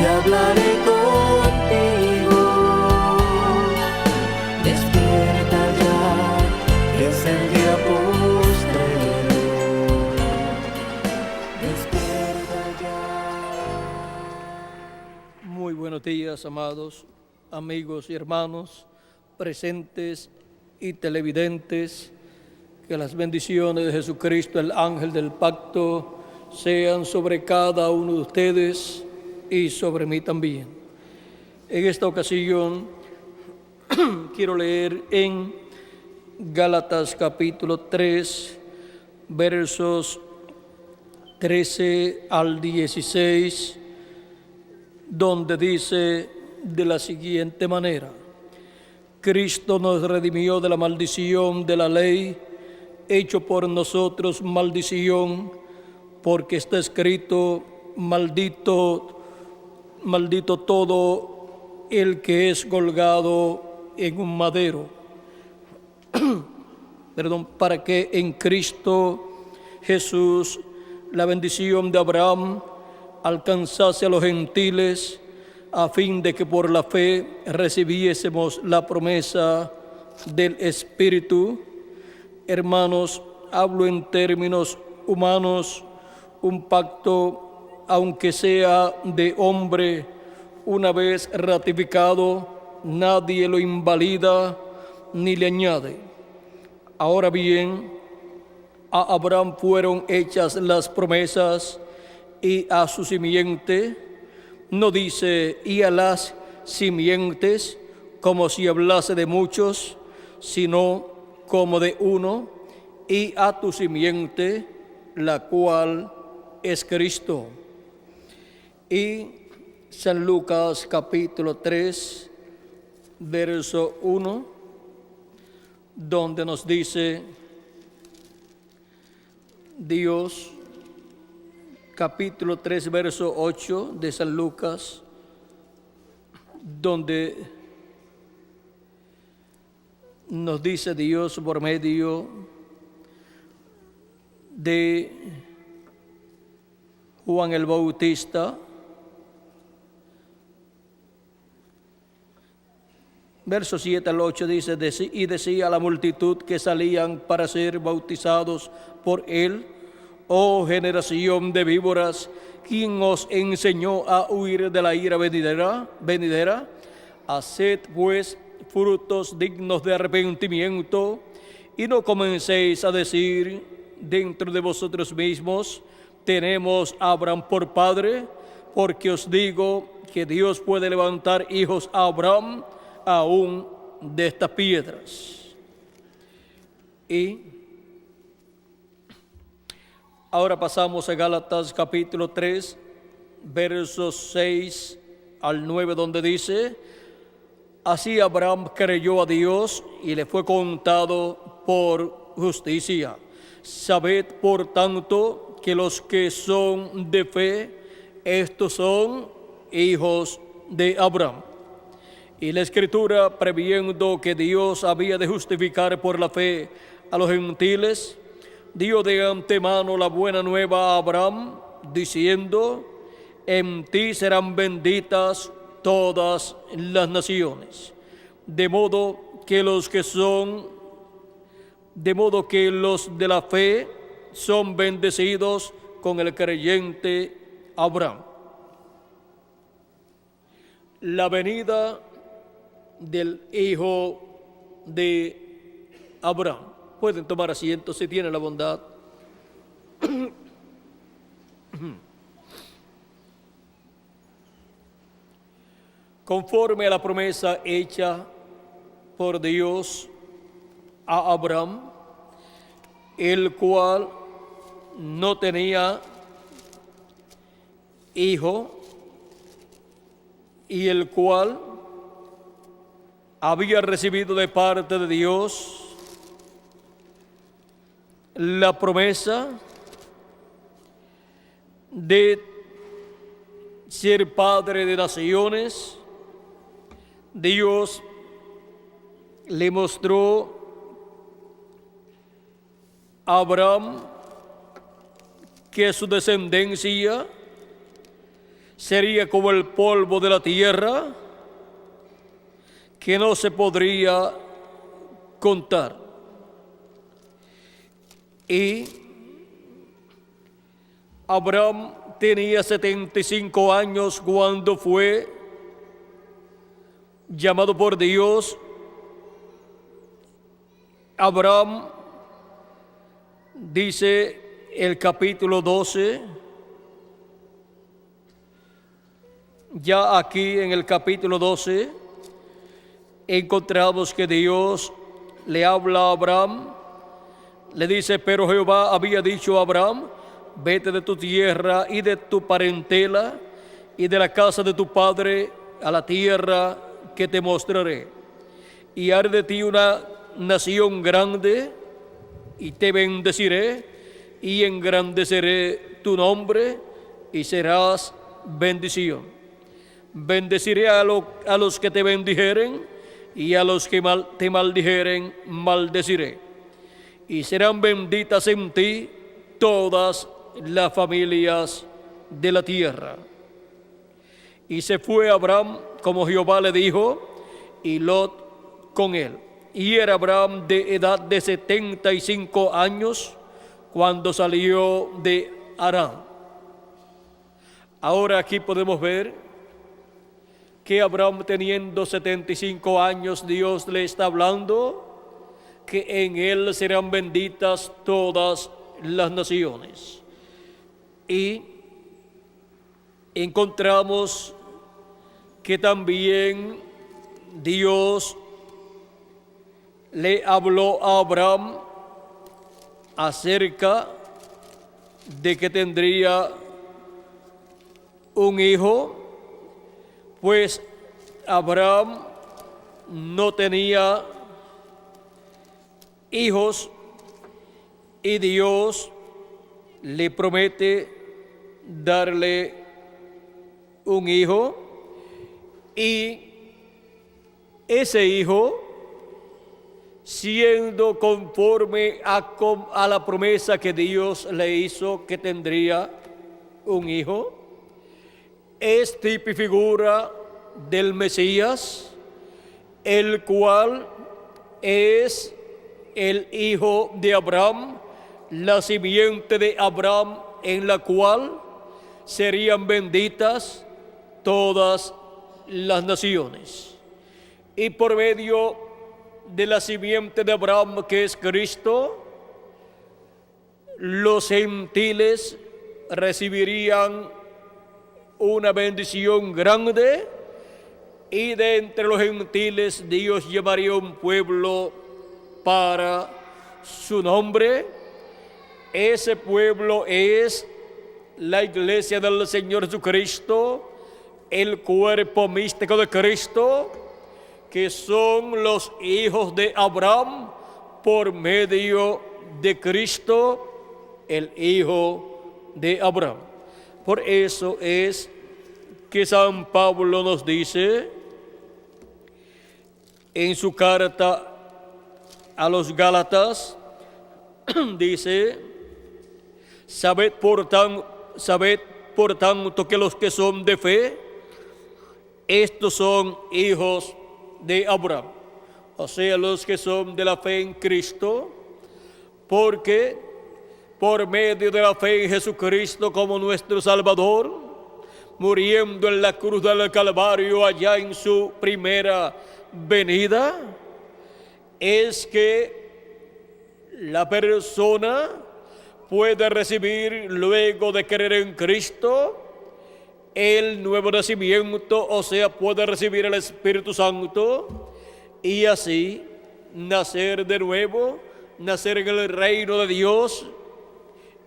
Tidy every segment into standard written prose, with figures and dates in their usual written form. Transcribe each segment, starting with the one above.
hablaré contigo. Despierta ya, es el día postrero. Despierta ya. Muy buenos días, amados amigos y hermanos, presentes y televidentes. Que las bendiciones de Jesucristo, el ángel del pacto, sean sobre cada uno de ustedes y sobre mí también. En esta ocasión quiero leer en Gálatas capítulo 3, versos 13 al 16, donde dice de la siguiente manera: Cristo nos redimió de la maldición de la ley, hecho por nosotros maldición, porque está escrito: maldito, maldito todo el que es colgado en un madero. Para que en Cristo Jesús la bendición de Abraham alcanzase a los gentiles, a fin de que por la fe recibiésemos la promesa del Espíritu. Hermanos, hablo en términos humanos. Un pacto, aunque sea de hombre, una vez ratificado, nadie lo invalida ni le añade. Ahora bien, a Abraham fueron hechas las promesas y a su simiente. No dice y a las simientes, como si hablase de muchos, sino como de uno, y a tu simiente, la cual es Cristo. Y San Lucas capítulo 3, verso 1, donde nos dice Dios, capítulo 3, verso 8 de San Lucas, donde nos dice Dios por medio de Juan el Bautista, verso 7 al 8 dice: y decía a la multitud que salían para ser bautizados por él: oh generación de víboras, ¿quién os enseñó a huir de la ira venidera? Haced pues frutos dignos de arrepentimiento, y no comencéis a decir dentro de vosotros mismos: tenemos a Abraham por padre, porque os digo que Dios puede levantar hijos a Abraham aún de estas piedras. Y ahora pasamos a Gálatas capítulo 3, versos 6 al 9, donde dice: así Abraham creyó a Dios y le fue contado por justicia. Sabed, por tanto, que los que son de fe, estos son hijos de Abraham. Y la Escritura, previendo que Dios había de justificar por la fe a los gentiles, dio de antemano la buena nueva a Abraham, diciendo: en ti serán benditas todas las naciones. De modo que los de la fe son bendecidos con el creyente Abraham. La venida del hijo de Abraham. Pueden tomar asiento si tienen la bondad. Conforme a la promesa hecha por Dios a Abraham, el cual no tenía hijo y el cual había recibido de parte de Dios la promesa de ser padre de naciones. Dios le mostró a Abraham que su descendencia sería como el polvo de la tierra, que no se podría contar. Y Abraham tenía 75 años cuando fue llamado por Dios. Abraham, dice el capítulo 12, ya aquí en el capítulo 12, encontramos que Dios le habla a Abraham, le dice: pero Jehová había dicho a Abraham: vete de tu tierra y de tu parentela y de la casa de tu padre a la tierra que te mostraré, y haré de ti una nación grande, y te bendeciré, y engrandeceré tu nombre, y serás bendición. Bendeciré a los que te bendijeren, y a los que te maldijeren, maldeciré. Y serán benditas en ti todas las familias de la tierra. Y se fue Abraham como Jehová le dijo, y Lot con él. Y era Abraham de edad de 75 años cuando salió de Harán. Ahora aquí podemos ver que Abraham, teniendo 75 años, Dios le está hablando que en él serán benditas todas las naciones. Y encontramos que también Dios le habló a Abraham acerca de que tendría un hijo, pues Abraham no tenía hijos y Dios le promete darle un hijo, y ese hijo, siendo conforme a la promesa que Dios le hizo que tendría un hijo, es tipo y figura del Mesías, el cual es el hijo de Abraham, la simiente de Abraham, en la cual serían benditas todas las naciones. Y por medio de la simiente de Abraham, que es Cristo, los gentiles recibirían una bendición grande, y de entre los gentiles Dios llamaría un pueblo para su nombre. Ese pueblo es la iglesia del Señor Jesucristo, el cuerpo místico de Cristo, que son los hijos de Abraham por medio de Cristo, el hijo de Abraham. Por eso es que San Pablo nos dice en su carta a los Gálatas, dice: sabed por tanto que los que son de fe, estos son hijos de Abraham, o sea, los que son de la fe en Cristo, porque por medio de la fe en Jesucristo como nuestro Salvador, muriendo en la cruz del Calvario allá en su primera venida, es que la persona puede recibir, luego de creer en Cristo, el nuevo nacimiento, o sea, puede recibir el Espíritu Santo y así nacer de nuevo, nacer en el reino de Dios,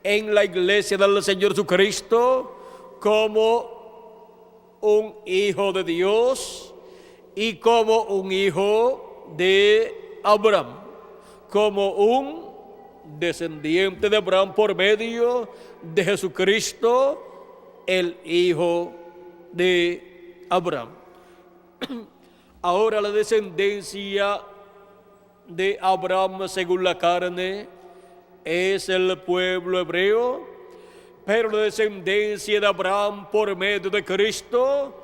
en la iglesia del Señor Jesucristo, como un hijo de Dios y como un hijo de Abraham, como un descendiente de Abraham por medio de Jesucristo, el hijo de Abraham. Ahora la descendencia de Abraham según la carne es el pueblo hebreo, pero la descendencia de Abraham por medio de Cristo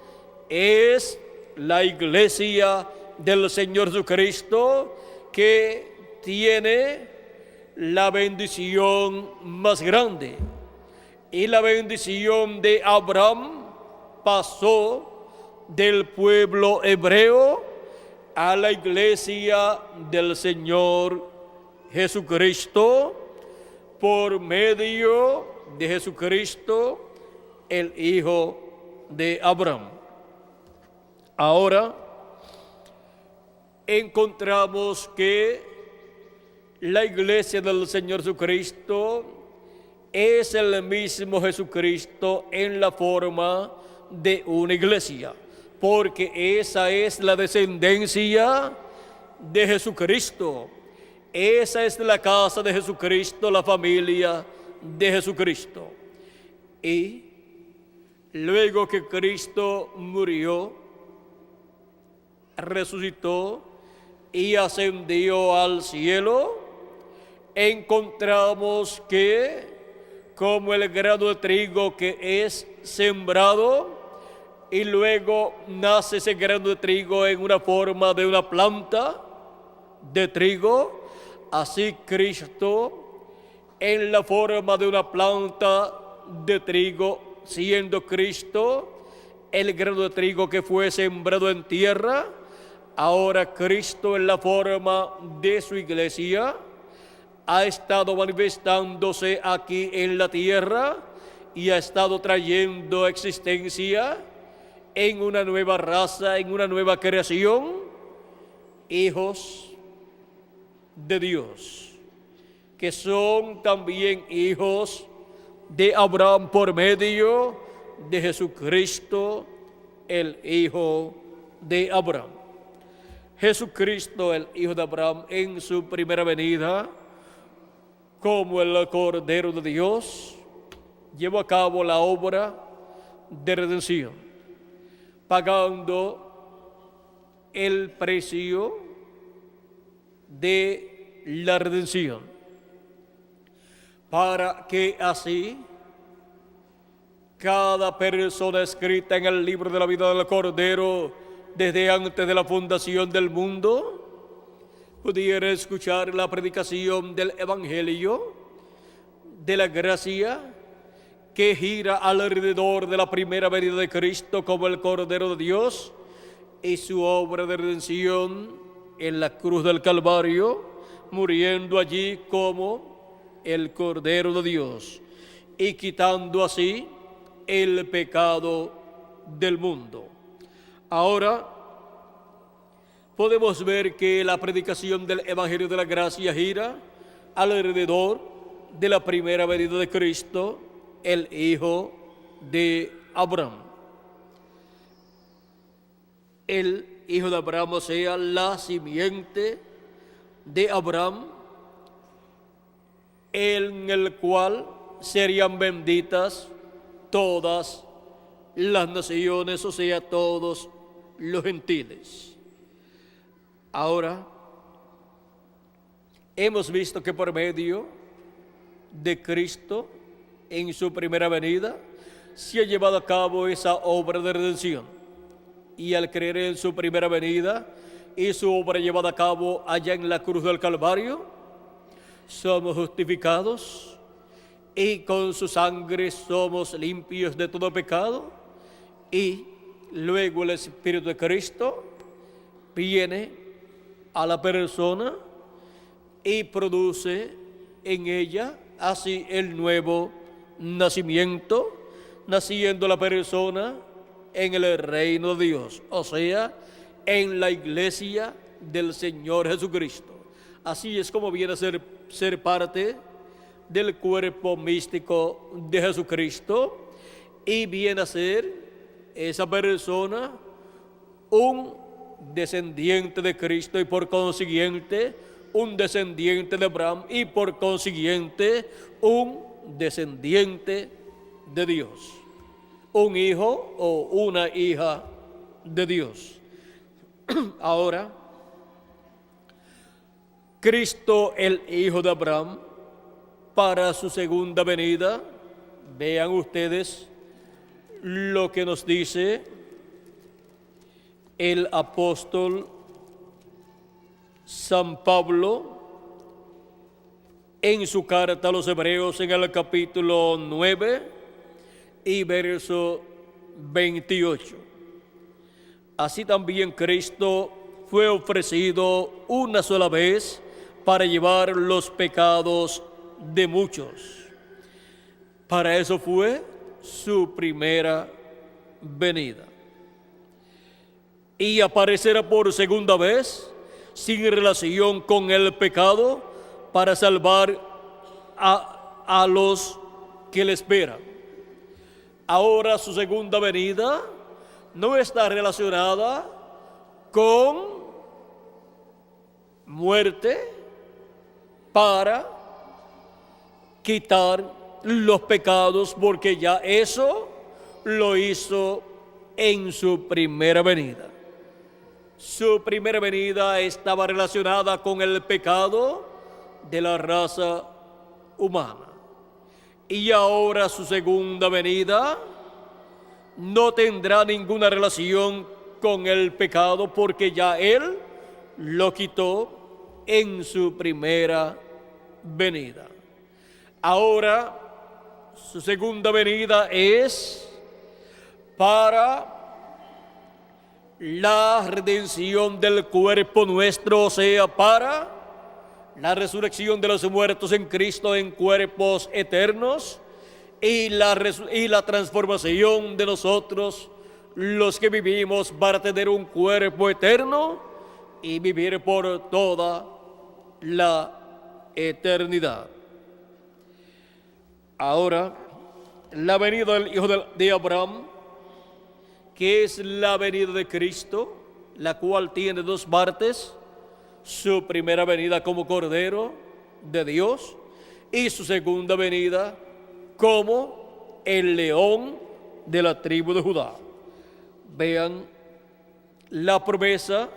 es la iglesia del Señor Jesucristo, que tiene la bendición más grande. Y la bendición de Abraham pasó del pueblo hebreo a la iglesia del Señor Jesucristo por medio de Jesucristo, el Hijo de Abraham. Ahora encontramos que la iglesia del Señor Jesucristo es el mismo Jesucristo en la forma de una iglesia, porque esa es la descendencia de Jesucristo. Esa es la casa de Jesucristo, la familia de Jesucristo. Y luego que Cristo murió, resucitó y ascendió al cielo, encontramos que como el grano de trigo que es sembrado y luego nace ese grano de trigo en una forma de una planta de trigo, así Cristo en la forma de una planta de trigo, siendo Cristo el grano de trigo que fue sembrado en tierra, ahora Cristo en la forma de su iglesia ha estado manifestándose aquí en la tierra y ha estado trayendo existencia en una nueva raza, en una nueva creación, hijos de Dios, que son también hijos de Abraham por medio de Jesucristo, el Hijo de Abraham. Jesucristo, el Hijo de Abraham, en su primera venida, como el Cordero de Dios, llevó a cabo la obra de redención, pagando el precio de la redención, para que así cada persona escrita en el libro de la vida del Cordero desde antes de la fundación del mundo pudiera escuchar la predicación del Evangelio de la gracia que gira alrededor de la primera venida de Cristo como el Cordero de Dios y su obra de redención en la cruz del Calvario, muriendo allí como el Cordero de Dios y quitando así el pecado del mundo. Ahora podemos ver que la predicación del Evangelio de la Gracia gira alrededor de la primera venida de Cristo, el Hijo de Abraham. El Hijo de Abraham, o sea, la simiente de Abraham, en el cual serían benditas todas las naciones, o sea, todos los gentiles. Ahora, hemos visto que por medio de Cristo, en su primera venida, se ha llevado a cabo esa obra de redención. Y al creer en su primera venida y su obra llevada a cabo allá en la cruz del Calvario, somos justificados y con su sangre somos limpios de todo pecado. Y luego el Espíritu de Cristo viene a la persona y produce en ella así el nuevo nacimiento, naciendo la persona en el reino de Dios, o sea, en la iglesia del Señor Jesucristo. Así es como viene a ser parte del cuerpo místico de Jesucristo y viene a ser esa persona un descendiente de Cristo y por consiguiente un descendiente de Abraham y por consiguiente un descendiente de Dios, un hijo o una hija de Dios. Ahora, Cristo, el Hijo de Abraham, para su segunda venida, Vean ustedes lo que nos dice el apóstol San Pablo en su carta a los Hebreos en el capítulo 9 y verso 28. Así también Cristo fue ofrecido una sola vez para llevar los pecados de muchos. Para eso fue su primera venida. Y aparecerá por segunda vez sin relación con el pecado para salvar a los que le esperan. Ahora su segunda venida no está relacionada con muerte para quitar los pecados, porque ya eso lo hizo en su primera venida. Su primera venida estaba relacionada con el pecado de la raza humana. Y ahora su segunda venida no tendrá ninguna relación con el pecado, porque ya Él lo quitó en su primera venida. Ahora su segunda venida es para la redención del cuerpo nuestro, o sea, para la resurrección de los muertos en Cristo en cuerpos eternos y la transformación de nosotros, los que vivimos, para tener un cuerpo eterno y vivir por toda la eternidad. Ahora, la venida del Hijo de Abraham, que es la venida de Cristo, la cual tiene dos partes: su primera venida como Cordero de Dios y su segunda venida como el león de la tribu de Judá. Vean, la promesa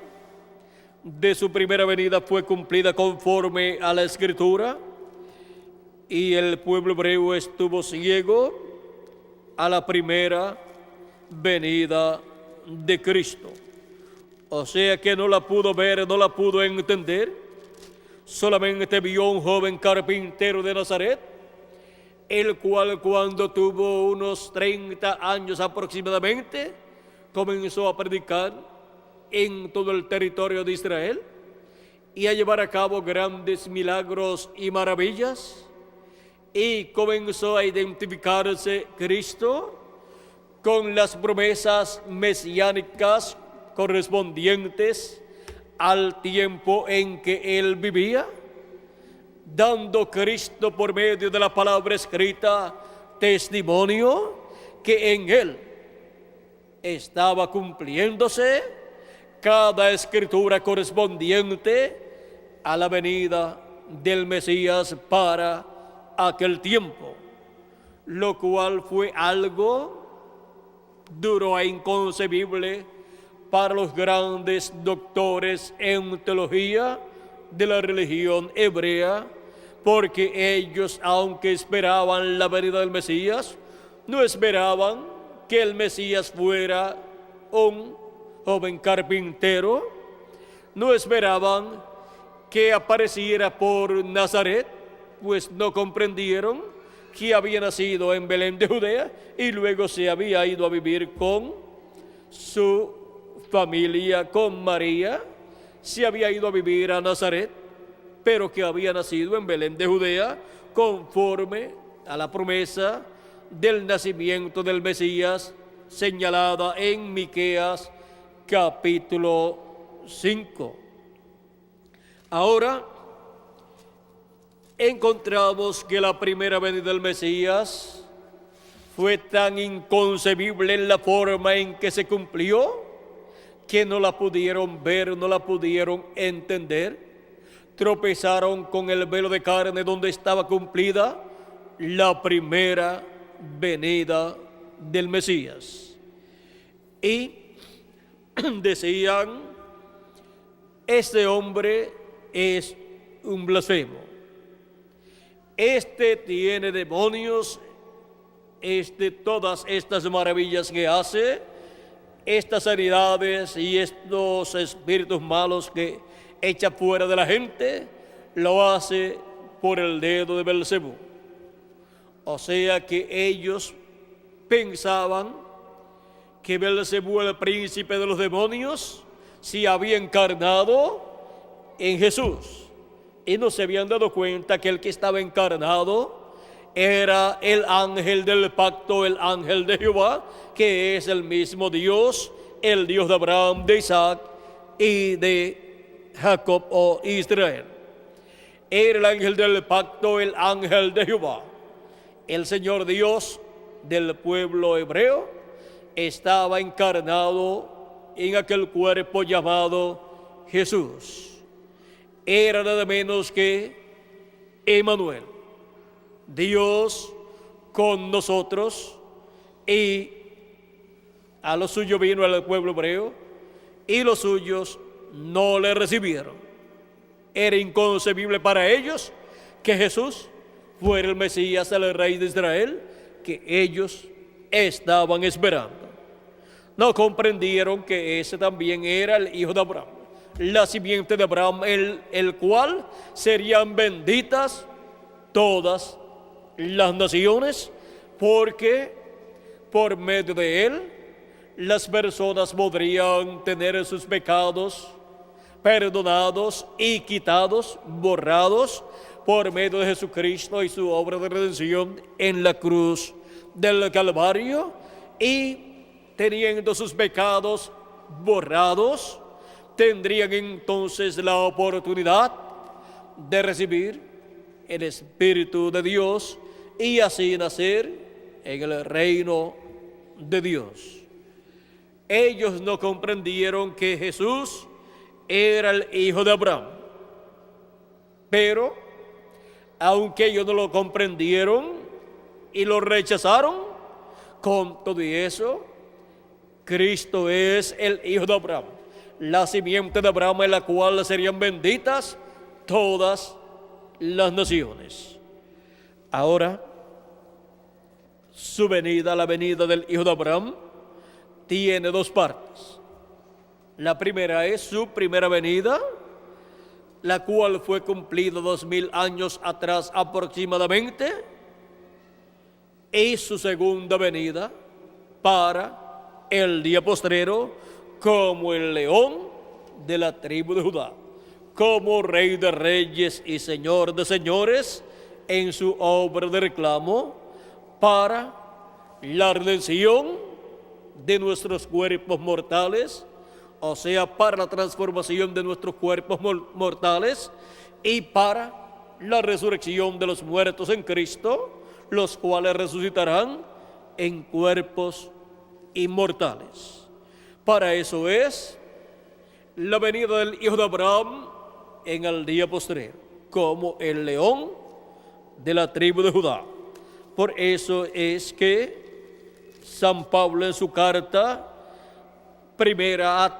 de su primera venida fue cumplida conforme a la Escritura, y el pueblo hebreo estuvo ciego a la primera venida de Cristo. O sea que no la pudo ver, no la pudo entender. Solamente vio un joven carpintero de Nazaret, el cual, cuando tuvo unos 30 años aproximadamente, comenzó a predicar en todo el territorio de Israel y a llevar a cabo grandes milagros y maravillas, y comenzó a identificarse Cristo con las promesas mesiánicas correspondientes al tiempo en que él vivía, dando Cristo por medio de la palabra escrita testimonio que en él estaba cumpliéndose cada escritura correspondiente a la venida del Mesías para aquel tiempo, lo cual fue algo duro e inconcebible para los grandes doctores en teología de la religión hebrea, porque ellos, aunque esperaban la venida del Mesías, no esperaban que el Mesías fuera un joven carpintero, no esperaban que apareciera por Nazaret, pues no comprendieron que había nacido en Belén de Judea y luego se había ido a vivir con su familia, con María, se había ido a vivir a Nazaret, pero que había nacido en Belén de Judea conforme a la promesa del nacimiento del Mesías señalada en Miqueas capítulo 5. Ahora encontramos que la primera venida del Mesías fue tan inconcebible en la forma en que se cumplió que no la pudieron ver, no la pudieron entender. Tropezaron con el velo de carne donde estaba cumplida la primera venida del Mesías. Y decían, este hombre es un blasfemo. Este tiene demonios todas estas maravillas que hace, estas sanidades y estos espíritus malos que echa fuera de la gente, lo hace por el dedo de Belcebú. O sea que ellos pensaban que Belcebú, el príncipe de los demonios, se había encarnado en Jesús. Y no se habían dado cuenta que el que estaba encarnado era el ángel del pacto, el ángel de Jehová, que es el mismo Dios, el Dios de Abraham, de Isaac y de Jacob o Israel. Era el ángel del pacto, el ángel de Jehová. El Señor Dios del pueblo hebreo estaba encarnado en aquel cuerpo llamado Jesús. Era nada menos que Emmanuel, Dios con nosotros, y a lo suyo vino al pueblo hebreo y los suyos no le recibieron. Era inconcebible para ellos que Jesús fuera el Mesías, el Rey de Israel, que ellos estaban esperando. No comprendieron que ese también era el hijo de Abraham, la simiente de Abraham, el cual serían benditas todas las naciones, porque por medio de él las personas podrían tener sus pecados perdonados y quitados, borrados, por medio de Jesucristo y su obra de redención en la cruz del Calvario, y teniendo sus pecados borrados, tendrían entonces la oportunidad de recibir el Espíritu de Dios y así nacer en el reino de Dios. Ellos no comprendieron que Jesús era el hijo de Abraham, pero aunque ellos no lo comprendieron y lo rechazaron, con todo y eso, Cristo es el hijo de Abraham, la simiente de Abraham, en la cual serían benditas todas las naciones. Ahora, su venida, la venida del hijo de Abraham, tiene dos partes. La primera es su primera venida, la cual fue cumplida 2000 años atrás aproximadamente, y su segunda venida para el día postrero como el león de la tribu de Judá, como Rey de reyes y Señor de señores en su obra de reclamo para la redención de nuestros cuerpos mortales, o sea, para la transformación de nuestros cuerpos mortales y para la resurrección de los muertos en Cristo, los cuales resucitarán en cuerpos inmortales. Para eso es la venida del hijo de Abraham en el día postrero, como el león de la tribu de Judá. Por eso es que San Pablo en su carta primera a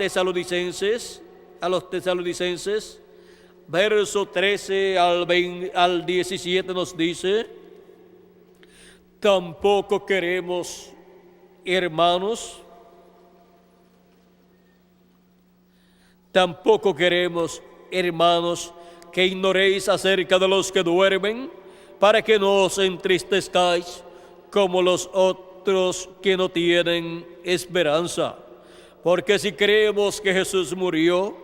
los tesalonicenses, verso 13 al 17 nos dice: tampoco queremos, hermanos, que ignoréis acerca de los que duermen, para que no os entristezcáis como los otros que no tienen esperanza. Porque si creemos que Jesús murió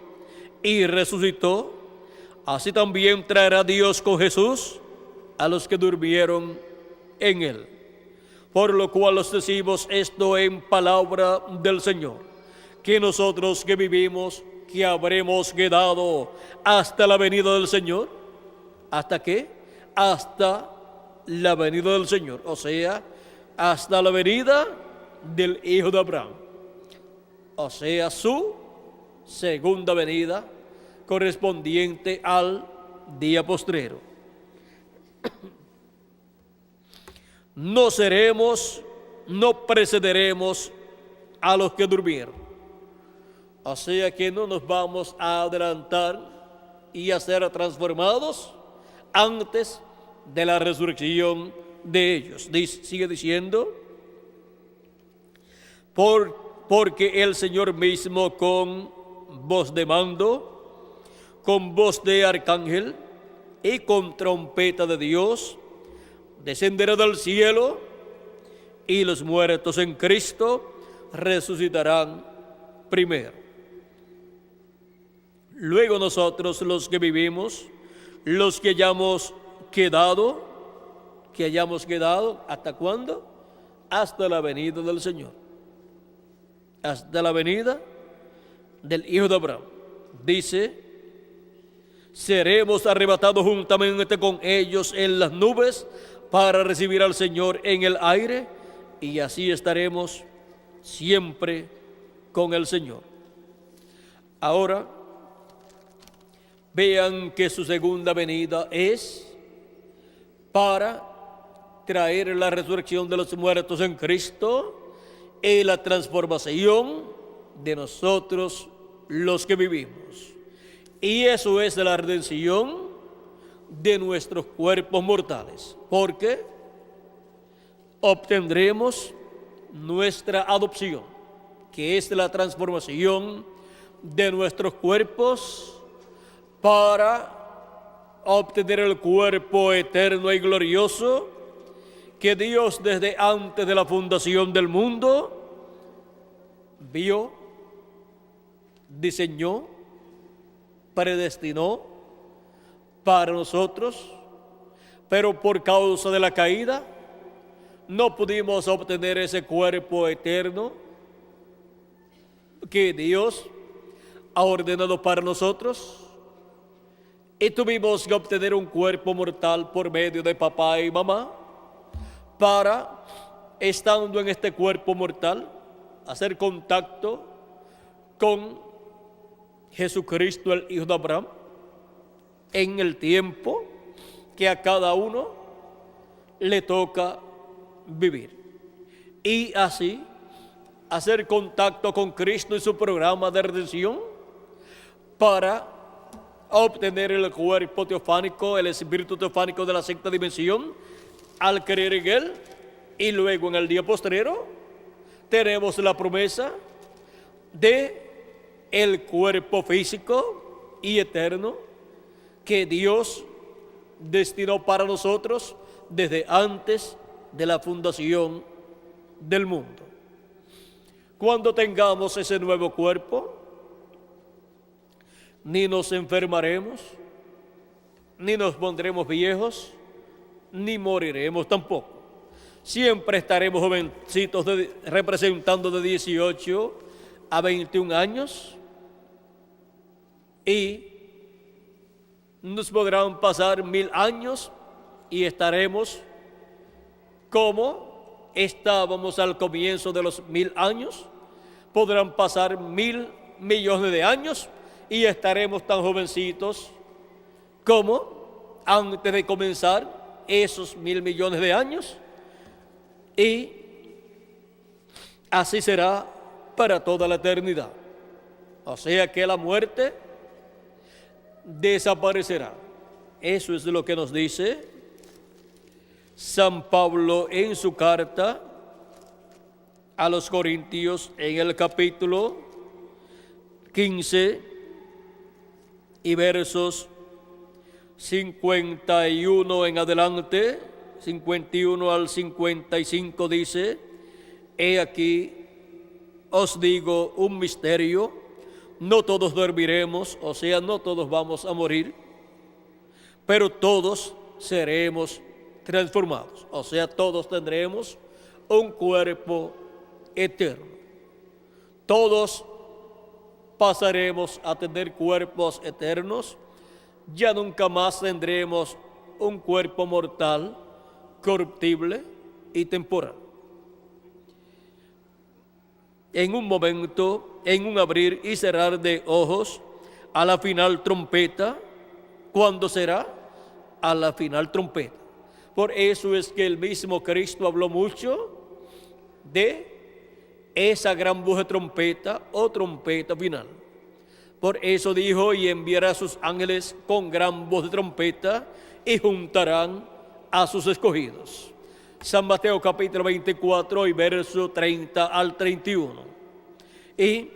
y resucitó, así también traerá Dios con Jesús a los que durmieron en él. Por lo cual os decimos esto en palabra del Señor, que nosotros que vivimos, que habremos quedado hasta la venida del Señor. ¿Hasta qué? Hasta la venida del Señor, o sea, hasta la venida del hijo de Abraham, o sea, su segunda venida correspondiente al día postrero. No precederemos a los que durmieron. O sea que no nos vamos a adelantar y a ser transformados antes de la resurrección de ellos. Sigue diciendo, porque el Señor mismo con voz de mando, con voz de arcángel y con trompeta de Dios, descenderá del cielo, y los muertos en Cristo resucitarán primero. Luego nosotros, los que vivimos, los que hayamos quedado, ¿hasta cuándo? Hasta la venida del Señor, hasta la venida del Hijo de Abraham. Dice, seremos arrebatados juntamente con ellos en las nubes para recibir al Señor en el aire, y así estaremos siempre con el Señor. Ahora, vean que su segunda venida es para traer la resurrección de los muertos en Cristo y la transformación de nosotros los que vivimos. Y eso es la redención de nuestros cuerpos mortales, porque obtendremos nuestra adopción, que es la transformación de nuestros cuerpos para obtener el cuerpo eterno y glorioso que Dios desde antes de la fundación del mundo vio, diseñó, predestinó para nosotros, pero por causa de la caída no pudimos obtener ese cuerpo eterno que Dios ha ordenado para nosotros, y tuvimos que obtener un cuerpo mortal por medio de papá y mamá para, estando en este cuerpo mortal, hacer contacto con Jesucristo, el Hijo de Abraham, en el tiempo que a cada uno le toca vivir. Y así hacer contacto con Cristo y su programa de redención para obtener el cuerpo teofánico, el espíritu teofánico de la sexta dimensión, al creer en Él. Y luego en el día postrero tenemos la promesa de el cuerpo físico y eterno que Dios destinó para nosotros desde antes de la fundación del mundo. Cuando tengamos ese nuevo cuerpo, ni nos enfermaremos, ni nos pondremos viejos, ni moriremos tampoco. Siempre estaremos jovencitos representando de 18 a 21 años, y nos podrán pasar 1000 años y estaremos como estábamos al comienzo de los 1000 años. Podrán pasar 1000 millones de años y estaremos tan jovencitos como antes de comenzar esos 1000 millones de años, y así será para toda la eternidad. O sea que la muerte desaparecerá. Eso es lo que nos dice San Pablo en su carta a los Corintios, en el capítulo 15 y versos 51 en adelante, 51 al 55, dice: he aquí os digo un misterio, no todos dormiremos, o sea, no todos vamos a morir, pero todos seremos transformados, o sea, todos tendremos un cuerpo eterno. Todos pasaremos a tener cuerpos eternos, ya nunca más tendremos un cuerpo mortal, corruptible y temporal. En un momento, en un abrir y cerrar de ojos, a la final trompeta. ¿Cuándo será? A la final trompeta. Por eso es que el mismo Cristo habló mucho de esa gran voz de trompeta o trompeta final. Por eso dijo: y enviará a sus ángeles con gran voz de trompeta y juntarán a sus escogidos. San Mateo capítulo 24 y verso 30 al 31. Y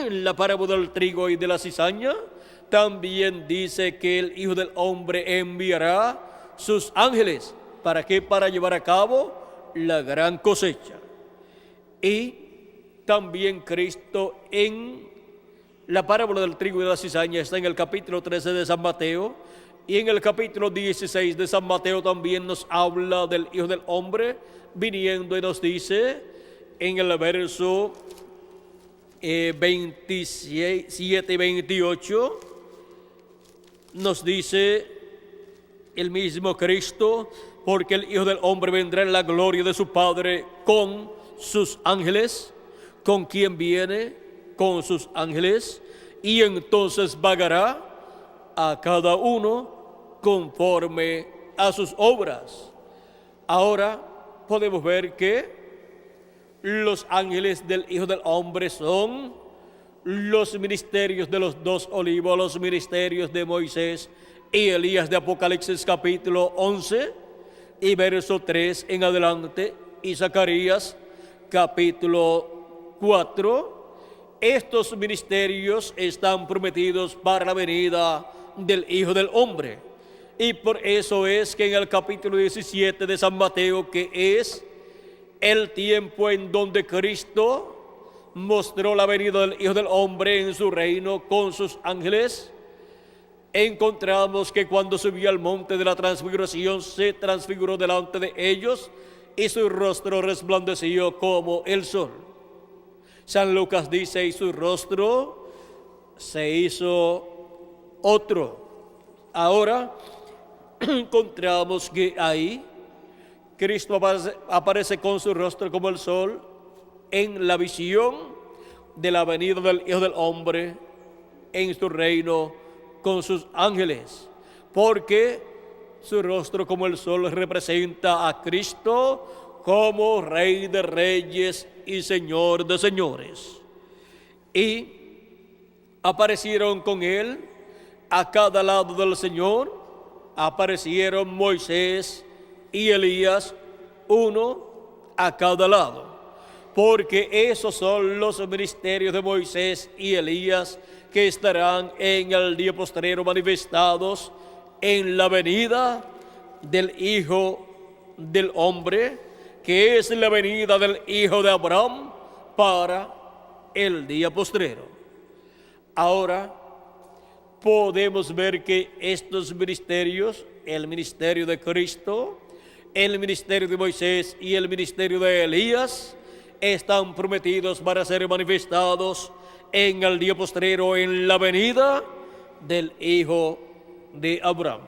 la parábola del trigo y de la cizaña también dice que el Hijo del Hombre enviará sus ángeles. ¿Para qué? Para llevar a cabo la gran cosecha. Y también Cristo en la parábola del trigo y de la cizaña está en el capítulo 13 de San Mateo, y en el capítulo 16 de San Mateo también nos habla del Hijo del Hombre viniendo y nos dice en el verso 27 y 28, nos dice el mismo Cristo: porque el Hijo del Hombre vendrá en la gloria de su Padre con sus ángeles. ¿Con quién viene? Con sus ángeles. Y entonces pagará a cada uno conforme a sus obras. Ahora podemos ver que los ángeles del Hijo del Hombre son los ministerios de los dos olivos, los ministerios de Moisés y Elías de Apocalipsis capítulo 11 y verso 3 en adelante, y Zacarías capítulo 4. Estos ministerios están prometidos para la venida del Hijo del Hombre. Y por eso es que en el capítulo 17 de San Mateo, que es el tiempo en donde Cristo mostró la venida del Hijo del Hombre en su reino con sus ángeles, encontramos que cuando subió al monte de la transfiguración se transfiguró delante de ellos y su rostro resplandeció como el sol. San Lucas dice: y su rostro se hizo otro. Ahora encontramos que ahí Cristo aparece con su rostro como el sol en la visión de la venida del Hijo del Hombre en su reino con sus ángeles, porque su rostro como el sol representa a Cristo como Rey de Reyes y Señor de Señores. Y aparecieron con él a cada lado del Señor, aparecieron Moisés y Elías, uno a cada lado, porque esos son los ministerios de Moisés y Elías que estarán en el día postrero manifestados en la venida del Hijo del Hombre, que es la venida del Hijo de Abraham para el día postrero. Ahora podemos ver que estos ministerios, el ministerio de Cristo, el ministerio de Moisés y el ministerio de Elías, están prometidos para ser manifestados en el día postrero, en la venida del Hijo de Abraham.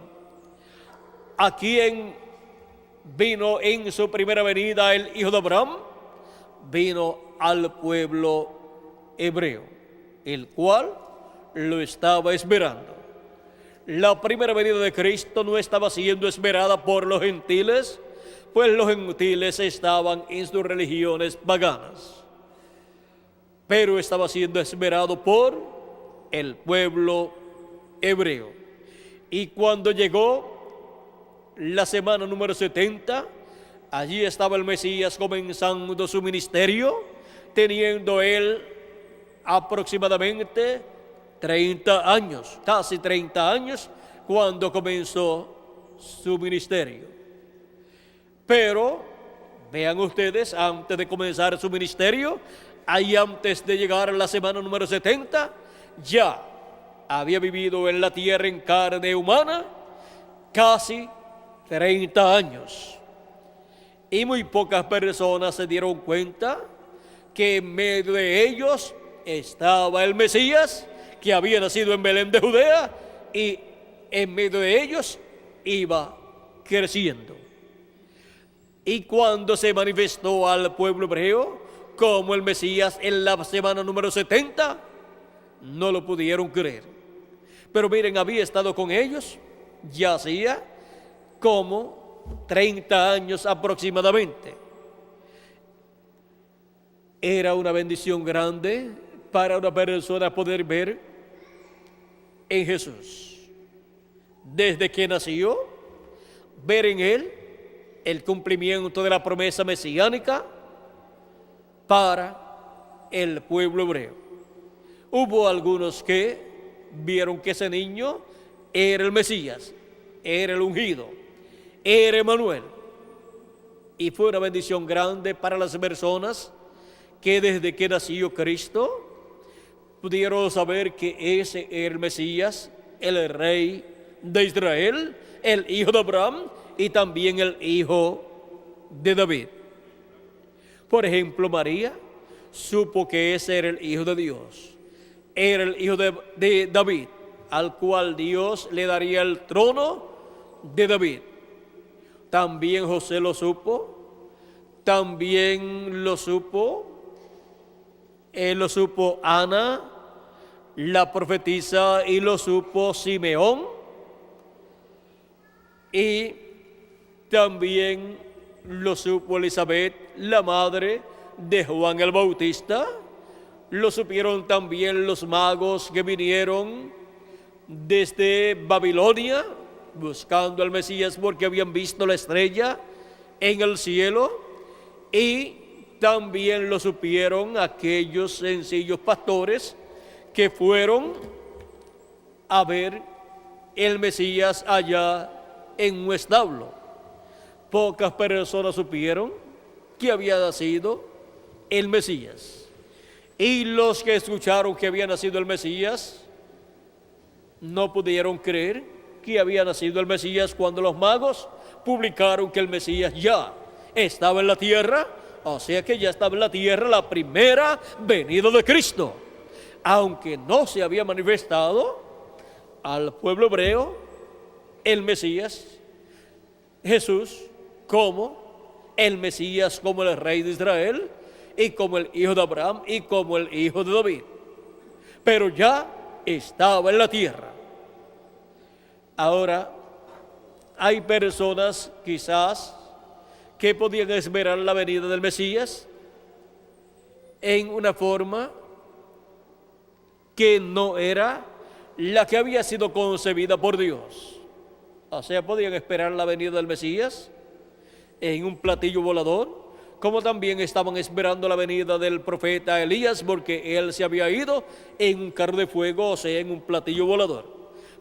¿A quién vino en su primera venida el Hijo de Abraham? Vino al pueblo hebreo, el cual lo estaba esperando. La primera venida de Cristo no estaba siendo esperada por los gentiles, pues los gentiles estaban en sus religiones paganas, pero estaba siendo esperado por el pueblo hebreo. Y cuando llegó la semana número 70, allí estaba el Mesías comenzando su ministerio, teniendo él aproximadamente 30 años, casi 30 años, cuando comenzó su ministerio. Pero, vean ustedes, antes de comenzar su ministerio, ahí antes de llegar a la semana número 70, ya había vivido en la tierra en carne humana casi 30 años. Y muy pocas personas se dieron cuenta que en medio de ellos estaba el Mesías, que había nacido en Belén de Judea, y en medio de ellos iba creciendo. Y cuando se manifestó al pueblo hebreo como el Mesías en la semana número 70, no lo pudieron creer. Pero miren, había estado con ellos ya hacía como 30 años aproximadamente. Era una bendición grande para una persona poder ver en Jesús, desde que nació, ver en él el cumplimiento de la promesa mesiánica para el pueblo hebreo. Hubo algunos que vieron que ese niño era el Mesías, era el ungido, era Emmanuel. Y fue una bendición grande para las personas que desde que nació Cristo pudieron saber que ese era el Mesías, el rey de Israel, el hijo de Abraham y también el hijo de David. Por ejemplo, María supo que ese era el hijo de Dios, era el hijo de David, al cual Dios le daría el trono de David. También José lo supo, también lo supo Ana, la profetisa, y lo supo Simeón, y también lo supo Elizabeth, la madre de Juan el Bautista. Lo supieron también los magos que vinieron desde Babilonia buscando al Mesías porque habían visto la estrella en el cielo, y también lo supieron aquellos sencillos pastores que fueron a ver el Mesías allá en un establo. Pocas personas supieron que había nacido el Mesías. Y los que escucharon que había nacido el Mesías no pudieron creer que había nacido el Mesías cuando los magos publicaron que el Mesías ya estaba en la tierra, o sea que ya estaba en la tierra la primera venida de Cristo. Aunque no se había manifestado al pueblo hebreo el Mesías, Jesús, como el Mesías, como el rey de Israel, y como el hijo de Abraham, y como el hijo de David. Pero ya estaba en la tierra. Ahora, hay personas quizás que podían esperar la venida del Mesías en una forma que no era la que había sido concebida por Dios. O sea, podían esperar la venida del Mesías en un platillo volador, como también estaban esperando la venida del profeta Elías, porque él se había ido en un carro de fuego, o sea, en un platillo volador.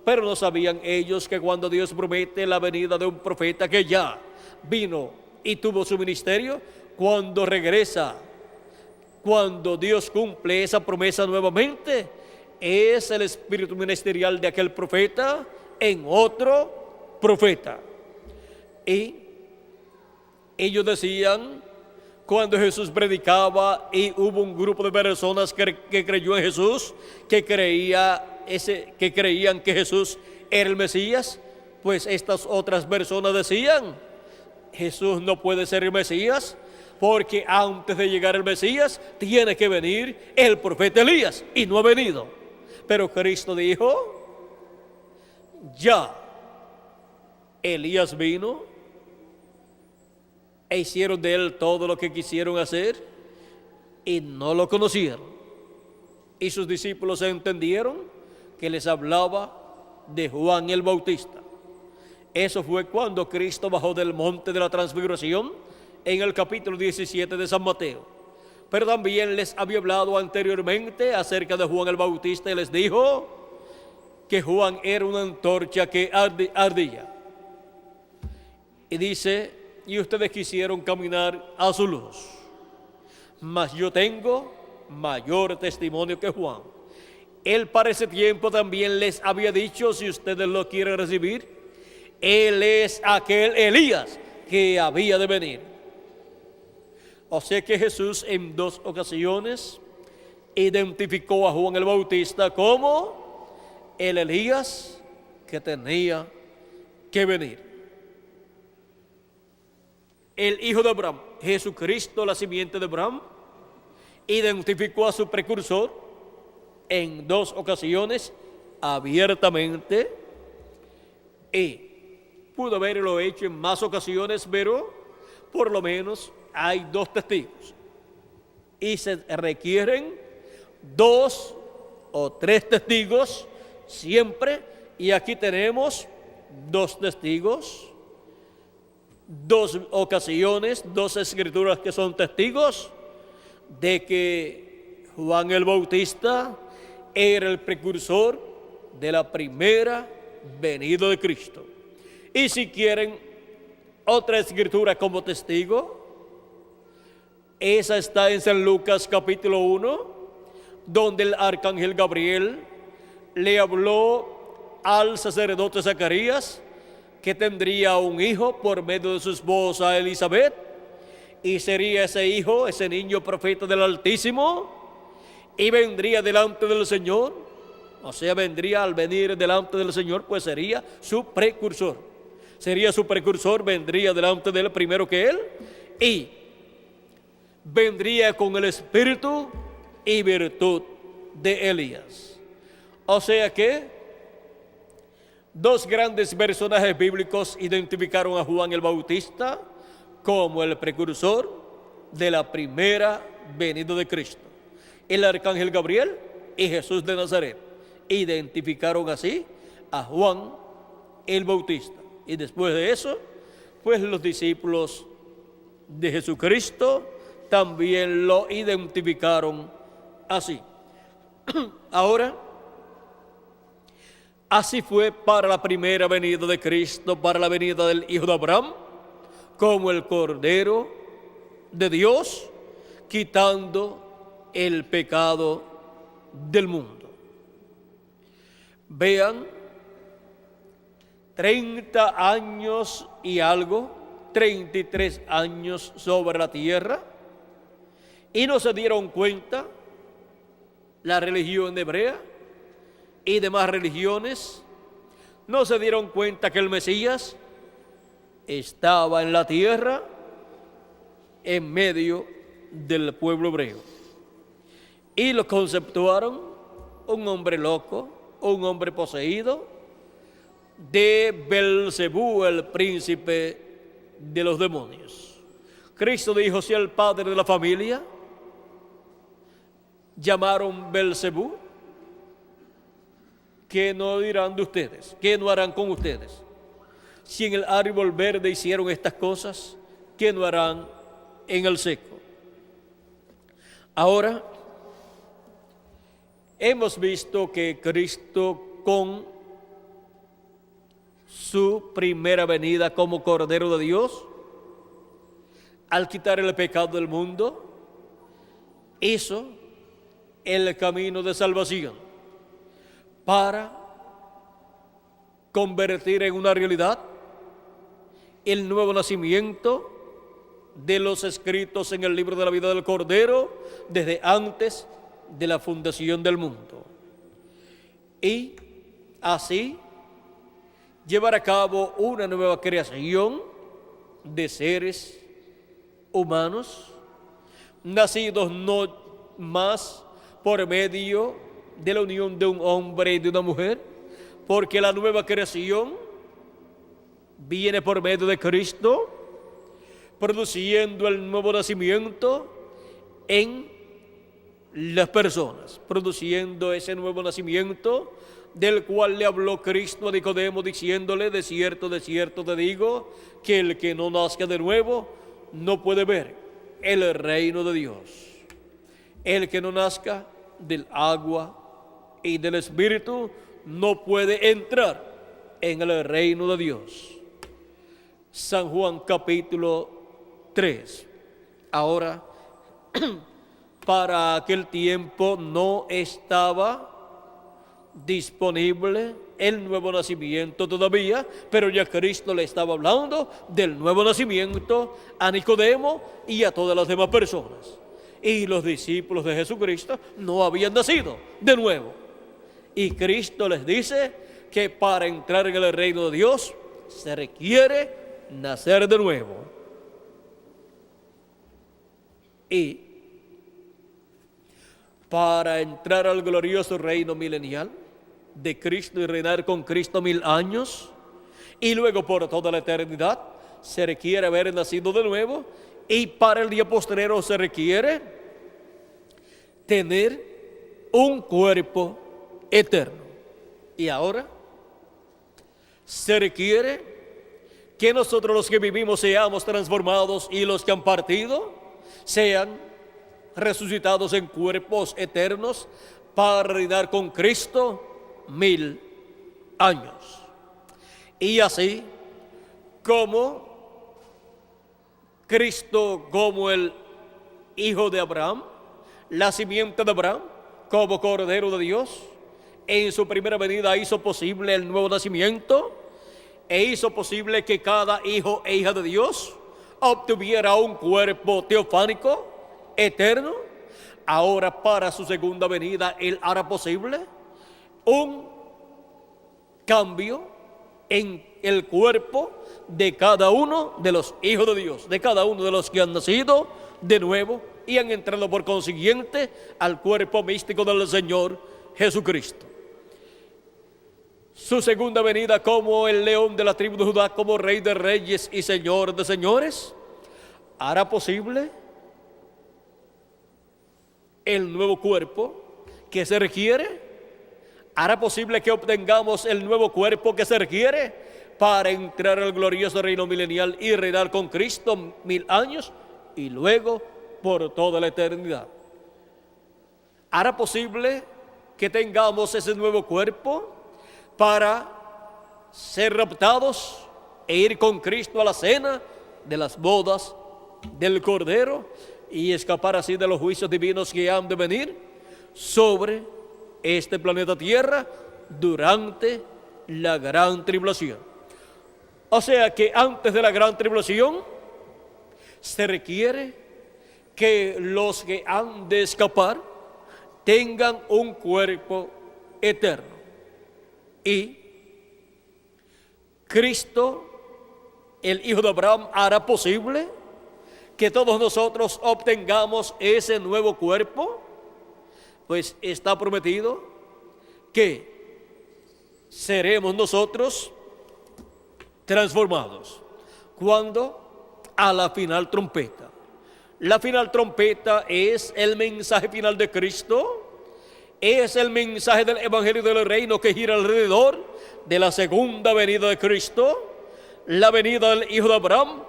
Pero no sabían ellos que cuando Dios promete la venida de un profeta que ya vino y tuvo su ministerio, cuando regresa, cuando Dios cumple esa promesa nuevamente, es el espíritu ministerial de aquel profeta en otro profeta. Y ellos decían, cuando Jesús predicaba y hubo un grupo de personas que creyó en Jesús, que creían que Jesús era el Mesías, pues estas otras personas decían, Jesús no puede ser el Mesías, porque antes de llegar el Mesías tiene que venir el profeta Elías, y no ha venido. Pero Cristo dijo, ya Elías vino e hicieron de él todo lo que quisieron hacer y no lo conocieron. Y sus discípulos entendieron que les hablaba de Juan el Bautista. Eso fue cuando Cristo bajó del monte de la transfiguración en el capítulo 17 de San Mateo. Pero también les había hablado anteriormente acerca de Juan el Bautista y les dijo que Juan era una antorcha que ardía. Y dice, y ustedes quisieron caminar a su luz, mas yo tengo mayor testimonio que Juan. Él para ese tiempo también les había dicho, si ustedes lo quieren recibir, él es aquel Elías que había de venir. O sea que Jesús en dos ocasiones identificó a Juan el Bautista como el Elías que tenía que venir. El hijo de Abraham, Jesucristo, la simiente de Abraham, identificó a su precursor en dos ocasiones abiertamente, y pudo haberlo hecho en más ocasiones, pero por lo menos hay dos testigos y se requieren 2 o 3 testigos siempre, y aquí tenemos 2 testigos dos ocasiones, dos escrituras que son testigos de que Juan el Bautista era el precursor de la primera venida de Cristo. Y si quieren otra escritura como testigo, esa está en San Lucas capítulo 1, donde el arcángel Gabriel le habló al sacerdote Zacarías que tendría un hijo por medio de su esposa Elizabeth, y sería ese hijo, ese niño profeta del Altísimo, y vendría delante del Señor, o sea, vendría al venir delante del Señor, pues sería su precursor. Sería su precursor, vendría delante de él primero que él, y vendría con el espíritu y virtud de Elías. O sea que dos grandes personajes bíblicos identificaron a Juan el Bautista como el precursor de la primera venida de Cristo. El arcángel Gabriel y Jesús de Nazaret identificaron así a Juan el Bautista. Y después de eso, pues los discípulos de Jesucristo también lo identificaron así. Ahora, así fue para la primera venida de Cristo, para la venida del Hijo de Abraham, como el Cordero de Dios, quitando el pecado del mundo. Vean, 30 años y algo, 33 años sobre la tierra, y no se dieron cuenta la religión hebrea y demás religiones, no se dieron cuenta que el Mesías estaba en la tierra en medio del pueblo hebreo, y lo conceptuaron un hombre loco, un hombre poseído de Belcebú, el príncipe de los demonios. Cristo dijo: si el padre de la familia llamaron Belcebú, ¿qué no dirán de ustedes? ¿Qué no harán con ustedes? Si en el árbol verde hicieron estas cosas, ¿qué no harán en el seco? Ahora, hemos visto que Cristo, con su primera venida como Cordero de Dios, al quitar el pecado del mundo, hizo el camino de salvación para convertir en una realidad el nuevo nacimiento de los escritos en el libro de la vida del Cordero desde antes de la fundación del mundo, y así llevar a cabo una nueva creación de seres humanos, nacidos no más por medio de la unión de un hombre y de una mujer, porque la nueva creación viene por medio de Cristo, produciendo el nuevo nacimiento en las personas, produciendo ese nuevo nacimiento del cual le habló Cristo a Nicodemo, diciéndole: de cierto te digo, que el que no nazca de nuevo no puede ver el reino de Dios. El que no nazca del agua y del Espíritu no puede entrar en el reino de Dios. San Juan capítulo 3. Ahora, para aquel tiempo no estaba disponible el nuevo nacimiento todavía, pero ya Cristo le estaba hablando del nuevo nacimiento a Nicodemo y a todas las demás personas. Y los discípulos de Jesucristo no habían nacido de nuevo. Y Cristo les dice que para entrar en el reino de Dios se requiere nacer de nuevo. Y para entrar al glorioso reino milenial de Cristo y reinar con Cristo 1000 años y luego por toda la eternidad, se requiere haber nacido de nuevo, y para el día postrero se requiere tener un cuerpo eterno. Y ahora se requiere que nosotros los que vivimos seamos transformados y los que han partido sean resucitados en cuerpos eternos para reinar con Cristo 1000 años. Y así como Cristo, como el Hijo de Abraham, la simiente de Abraham, como Cordero de Dios, en su primera venida hizo posible el nuevo nacimiento e hizo posible que cada hijo e hija de Dios obtuviera un cuerpo teofánico eterno. Ahora, para su segunda venida, Él hará posible un cambio en el cuerpo de cada uno de los hijos de Dios, de cada uno de los que han nacido de nuevo y han entrado por consiguiente al cuerpo místico del Señor Jesucristo. Su segunda venida como el león de la tribu de Judá, como rey de reyes y señor de señores, hará posible el nuevo cuerpo que se requiere, hará posible que obtengamos el nuevo cuerpo que se requiere para entrar al glorioso reino milenial y reinar con Cristo 1000 años y luego por toda la eternidad. Hará posible que tengamos ese nuevo cuerpo para ser raptados e ir con Cristo a la cena de las bodas del Cordero y escapar así de los juicios divinos que han de venir sobre este planeta Tierra durante la gran tribulación. O sea que antes de la gran tribulación se requiere que los que han de escapar tengan un cuerpo eterno. Y Cristo, el Hijo de Abraham, hará posible que todos nosotros obtengamos ese nuevo cuerpo, pues está prometido que seremos nosotros transformados cuando a la final trompeta. La final trompeta es el mensaje final de Cristo, es el mensaje del Evangelio del Reino que gira alrededor de la segunda venida de Cristo, la venida del Hijo de Abraham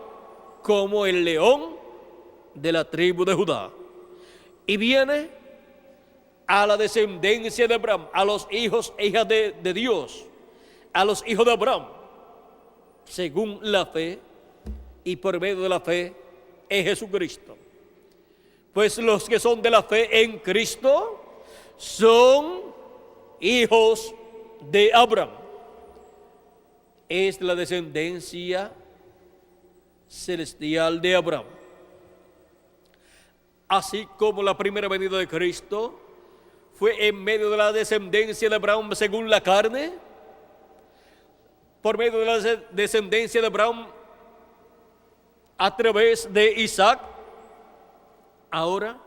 como el león de la tribu de Judá. Y viene a la descendencia de Abraham, a los hijos e hijas de Dios, a los hijos de Abraham, según la fe y por medio de la fe en Jesucristo. Pues los que son de la fe en Cristo son hijos de Abraham. Es la descendencia celestial de Abraham. Así como la primera venida de Cristo fue en medio de la descendencia de Abraham según la carne, por medio de la descendencia de Abraham a través de Isaac, ahora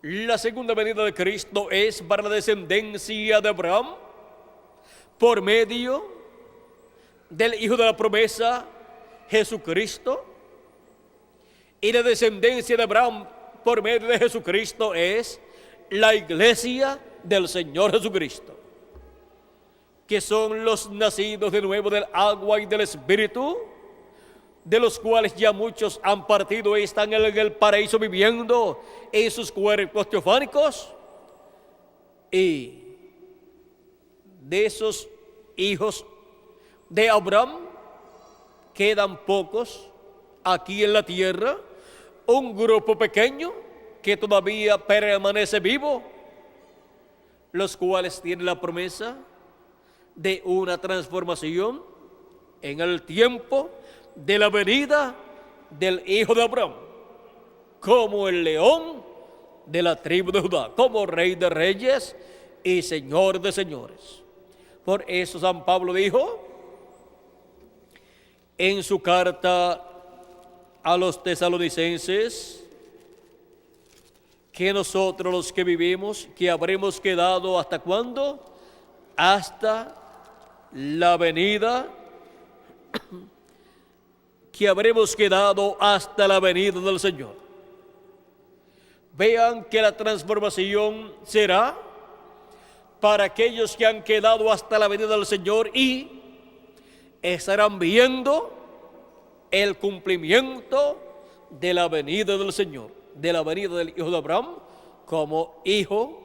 la segunda venida de Cristo es para la descendencia de Abraham por medio del Hijo de la promesa, Jesucristo. Y la descendencia de Abraham por medio de Jesucristo es la iglesia del Señor Jesucristo, que son los nacidos de nuevo del agua y del Espíritu, de los cuales ya muchos han partido y están en el paraíso viviendo en sus cuerpos teofánicos. Y de esos hijos de Abraham quedan pocos aquí en la tierra, un grupo pequeño que todavía permanece vivo, los cuales tienen la promesa de una transformación en el tiempo de la venida del Hijo de Abraham, como el león de la tribu de Judá, como rey de reyes y señor de señores. Por eso San Pablo dijo en su carta a los tesalonicenses que nosotros los que vivimos, que habremos quedado ¿hasta cuándo? Hasta la venida, que habremos quedado hasta la venida del Señor. Vean que la transformación será para aquellos que han quedado hasta la venida del Señor y estarán viendo el cumplimiento de la venida del Señor, de la venida del Hijo de Abraham como hijo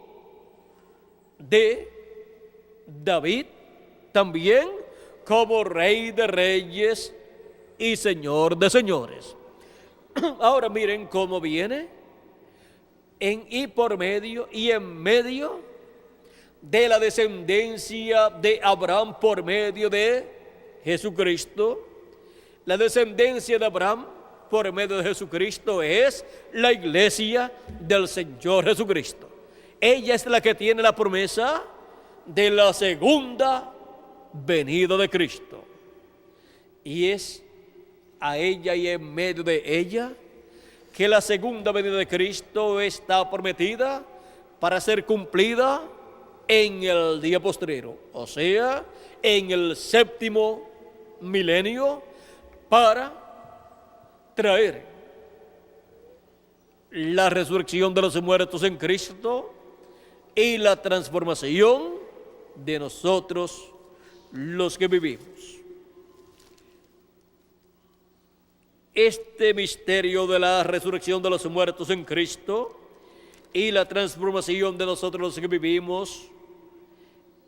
de David, también como Rey de Reyes y Señor de Señores. Ahora miren cómo viene en y por medio y en medio de la descendencia de Abraham por medio de Jesucristo. La descendencia de Abraham por medio de Jesucristo es la iglesia del Señor Jesucristo. Ella es la que tiene la promesa de la segunda venida de Cristo. Y es a ella y en medio de ella que la segunda venida de Cristo está prometida para ser cumplida en el día postrero, o sea, en el séptimo milenio, para traer la resurrección de los muertos en Cristo y la transformación de nosotros los que vivimos. Este misterio de la resurrección de los muertos en Cristo y la transformación de nosotros los que vivimos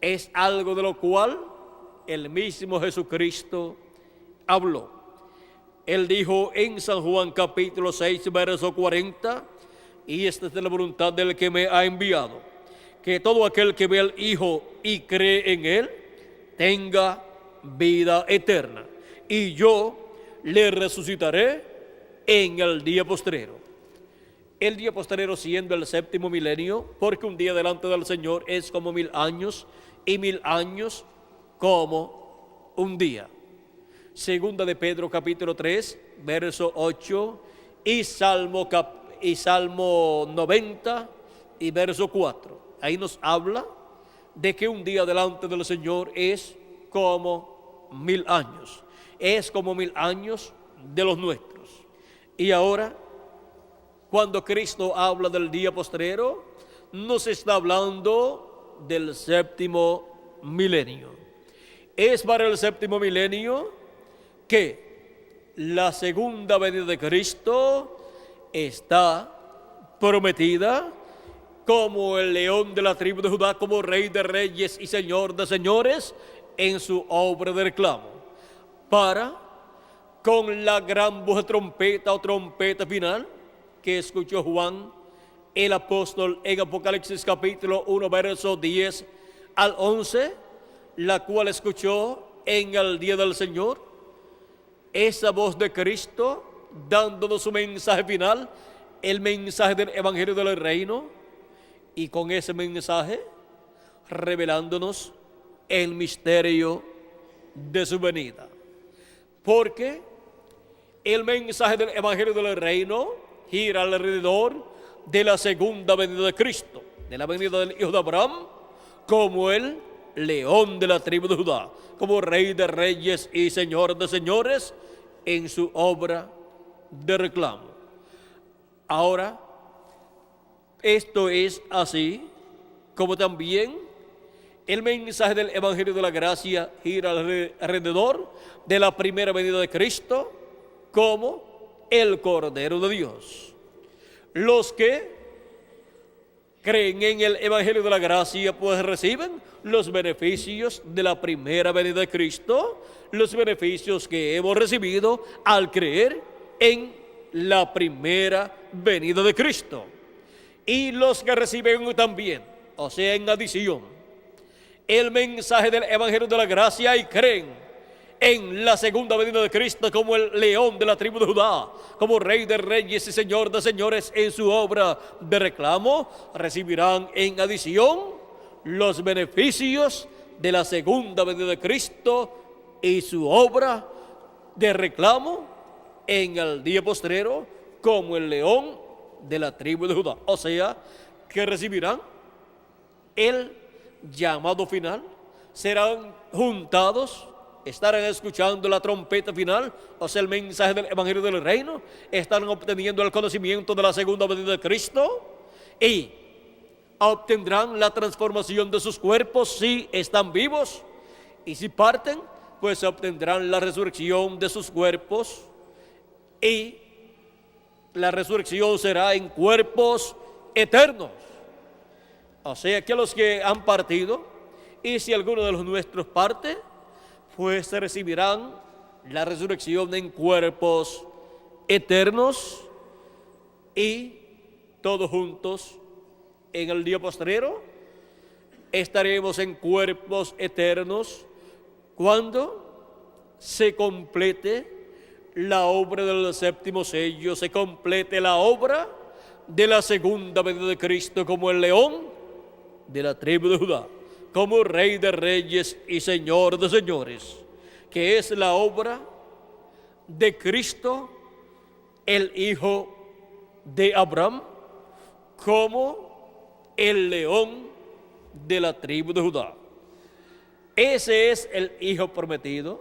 es algo de lo cual el mismo Jesucristo habló. Él dijo en San Juan capítulo 6, verso 40, y esta es la voluntad del que me ha enviado, que todo aquel que ve al Hijo y cree en Él, tenga vida eterna, y yo le resucitaré en el día postrero. El día postrero siendo el séptimo milenio, porque un día delante del Señor es como 1000 años, y 1000 años como un día. Segunda de Pedro capítulo 3, verso 8, y Salmo 90 y verso 4. Ahí nos habla de que un día delante del Señor es como 1000 años. Es como 1000 años de los nuestros. Y ahora, cuando Cristo habla del día postrero, nos está hablando del séptimo milenio. Es para el séptimo milenio que la segunda venida de Cristo está prometida como el león de la tribu de Judá, como Rey de Reyes y Señor de Señores en su obra de reclamo, para, con la gran voz de trompeta o trompeta final que escuchó Juan el apóstol en Apocalipsis capítulo 1, verso 10 al 11, la cual escuchó en el día del Señor, esa voz de Cristo dándonos su mensaje final, el mensaje del Evangelio del Reino, y con ese mensaje revelándonos el misterio de su venida. Porque el mensaje del Evangelio del Reino gira alrededor de la segunda venida de Cristo, de la venida del Hijo de Abraham, como el león de la tribu de Judá, como Rey de Reyes y Señor de Señores en su obra de reclamo. Ahora, esto es así como también el mensaje del Evangelio de la Gracia gira alrededor de la primera venida de Cristo como el Cordero de Dios. Los que creen en el Evangelio de la Gracia pues reciben los beneficios de la primera venida de Cristo, los beneficios que hemos recibido al creer en la primera venida de Cristo. Y los que reciben también, o sea, en adición, el mensaje del Evangelio de la Gracia y creen en la segunda venida de Cristo como el león de la tribu de Judá, como Rey de Reyes y Señor de Señores en su obra de reclamo, recibirán en adición los beneficios de la segunda venida de Cristo y su obra de reclamo en el día postrero como el león de la tribu de Judá. O sea, que recibirán el llamado final, serán juntados, estarán escuchando la trompeta final, o sea, el mensaje del Evangelio del Reino, estarán obteniendo el conocimiento de la segunda venida de Cristo y obtendrán la transformación de sus cuerpos si están vivos, y si parten, pues obtendrán la resurrección de sus cuerpos y la resurrección será en cuerpos eternos. O sea que los que han partido, y si alguno de los nuestros parte, pues recibirán la resurrección en cuerpos eternos, y todos juntos en el día postrero estaremos en cuerpos eternos cuando se complete la obra del séptimo sello, se complete la obra de la segunda venida de Cristo como el león de la tribu de Judá, como Rey de reyes y Señor de señores, que es la obra de Cristo, el Hijo de Abraham, como el león de la tribu de Judá. Ese es el Hijo prometido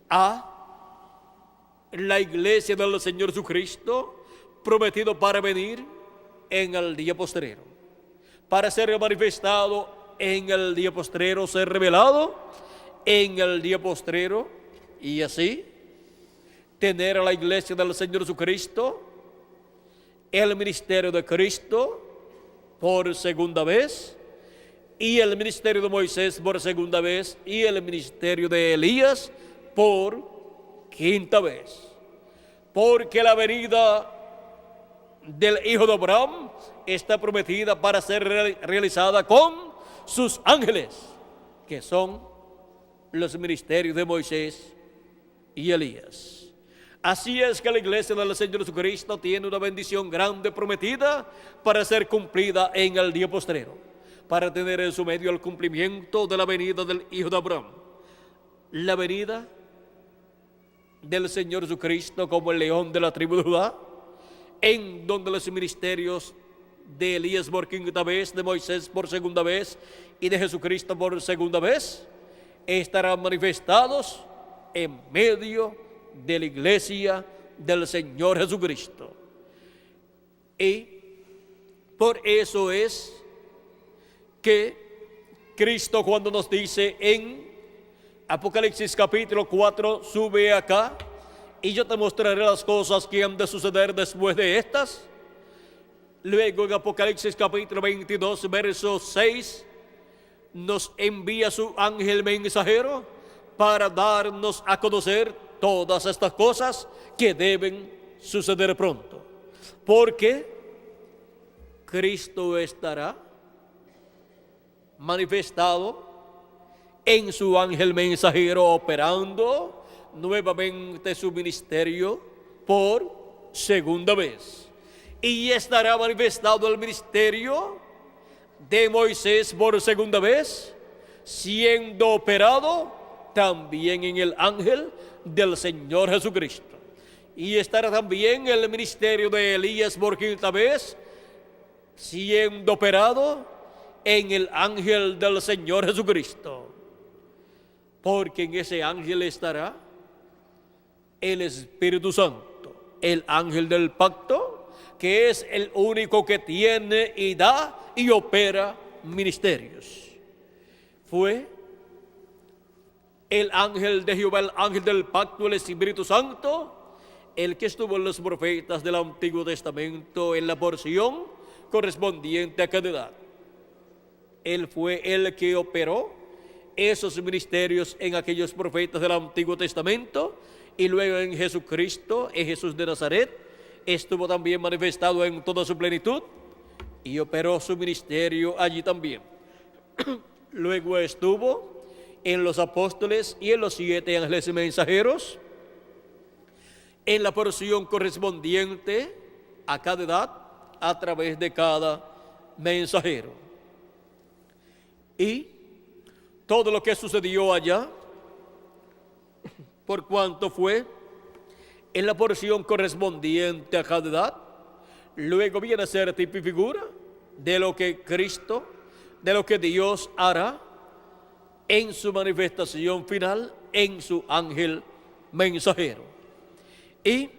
a la iglesia del Señor Jesucristo, prometido para venir en el día postrero, para ser manifestado en el día postrero, ser revelado en el día postrero, y así tener a la iglesia del Señor Jesucristo, el ministerio de Cristo por segunda vez, y el ministerio de Moisés por segunda vez, y el ministerio de Elías por quinta vez. Porque la venida del Hijo de Abraham está prometida para ser realizada con sus ángeles, que son los ministerios de Moisés y Elías. Así es que la iglesia del Señor Jesucristo tiene una bendición grande prometida para ser cumplida en el día postrero, para tener en su medio el cumplimiento de la venida del Hijo de Abraham, la venida del Señor Jesucristo como el león de la tribu de Judá, en donde los ministerios de Elías por quinta vez, de Moisés por segunda vez y de Jesucristo por segunda vez estarán manifestados en medio de la iglesia del Señor Jesucristo. Y por eso es que Cristo, cuando nos dice en Apocalipsis capítulo 4, sube acá y yo te mostraré las cosas que han de suceder después de estas. Luego en Apocalipsis capítulo 22, verso 6, nos envía su ángel mensajero para darnos a conocer todas estas cosas que deben suceder pronto. Porque Cristo estará manifestado en su ángel mensajero, operando nuevamente su ministerio por segunda vez. Y estará manifestado el ministerio de Moisés por segunda vez, siendo operado también en el ángel del Señor Jesucristo. Y estará también el ministerio de Elías por quinta vez, siendo operado en el ángel del Señor Jesucristo. Porque en ese ángel estará el Espíritu Santo, el ángel del pacto, que es el único que tiene y da y opera ministerios. Fue el ángel de Jehová, el ángel del pacto, el Espíritu Santo, el que estuvo en los profetas del Antiguo Testamento en la porción correspondiente a cada edad. Él fue el que operó esos ministerios en aquellos profetas del Antiguo Testamento, y luego en Jesucristo, en Jesús de Nazaret, estuvo también manifestado en toda su plenitud y operó su ministerio allí también. Luego estuvo en los apóstoles y en los 7 ángeles mensajeros, en la porción correspondiente a cada edad, a través de cada mensajero. Y todo lo que sucedió allá, por cuanto fue en la porción correspondiente a cada edad, luego viene a ser tipo y figura de lo que Cristo, de lo que Dios hará en su manifestación final, en su ángel mensajero. Y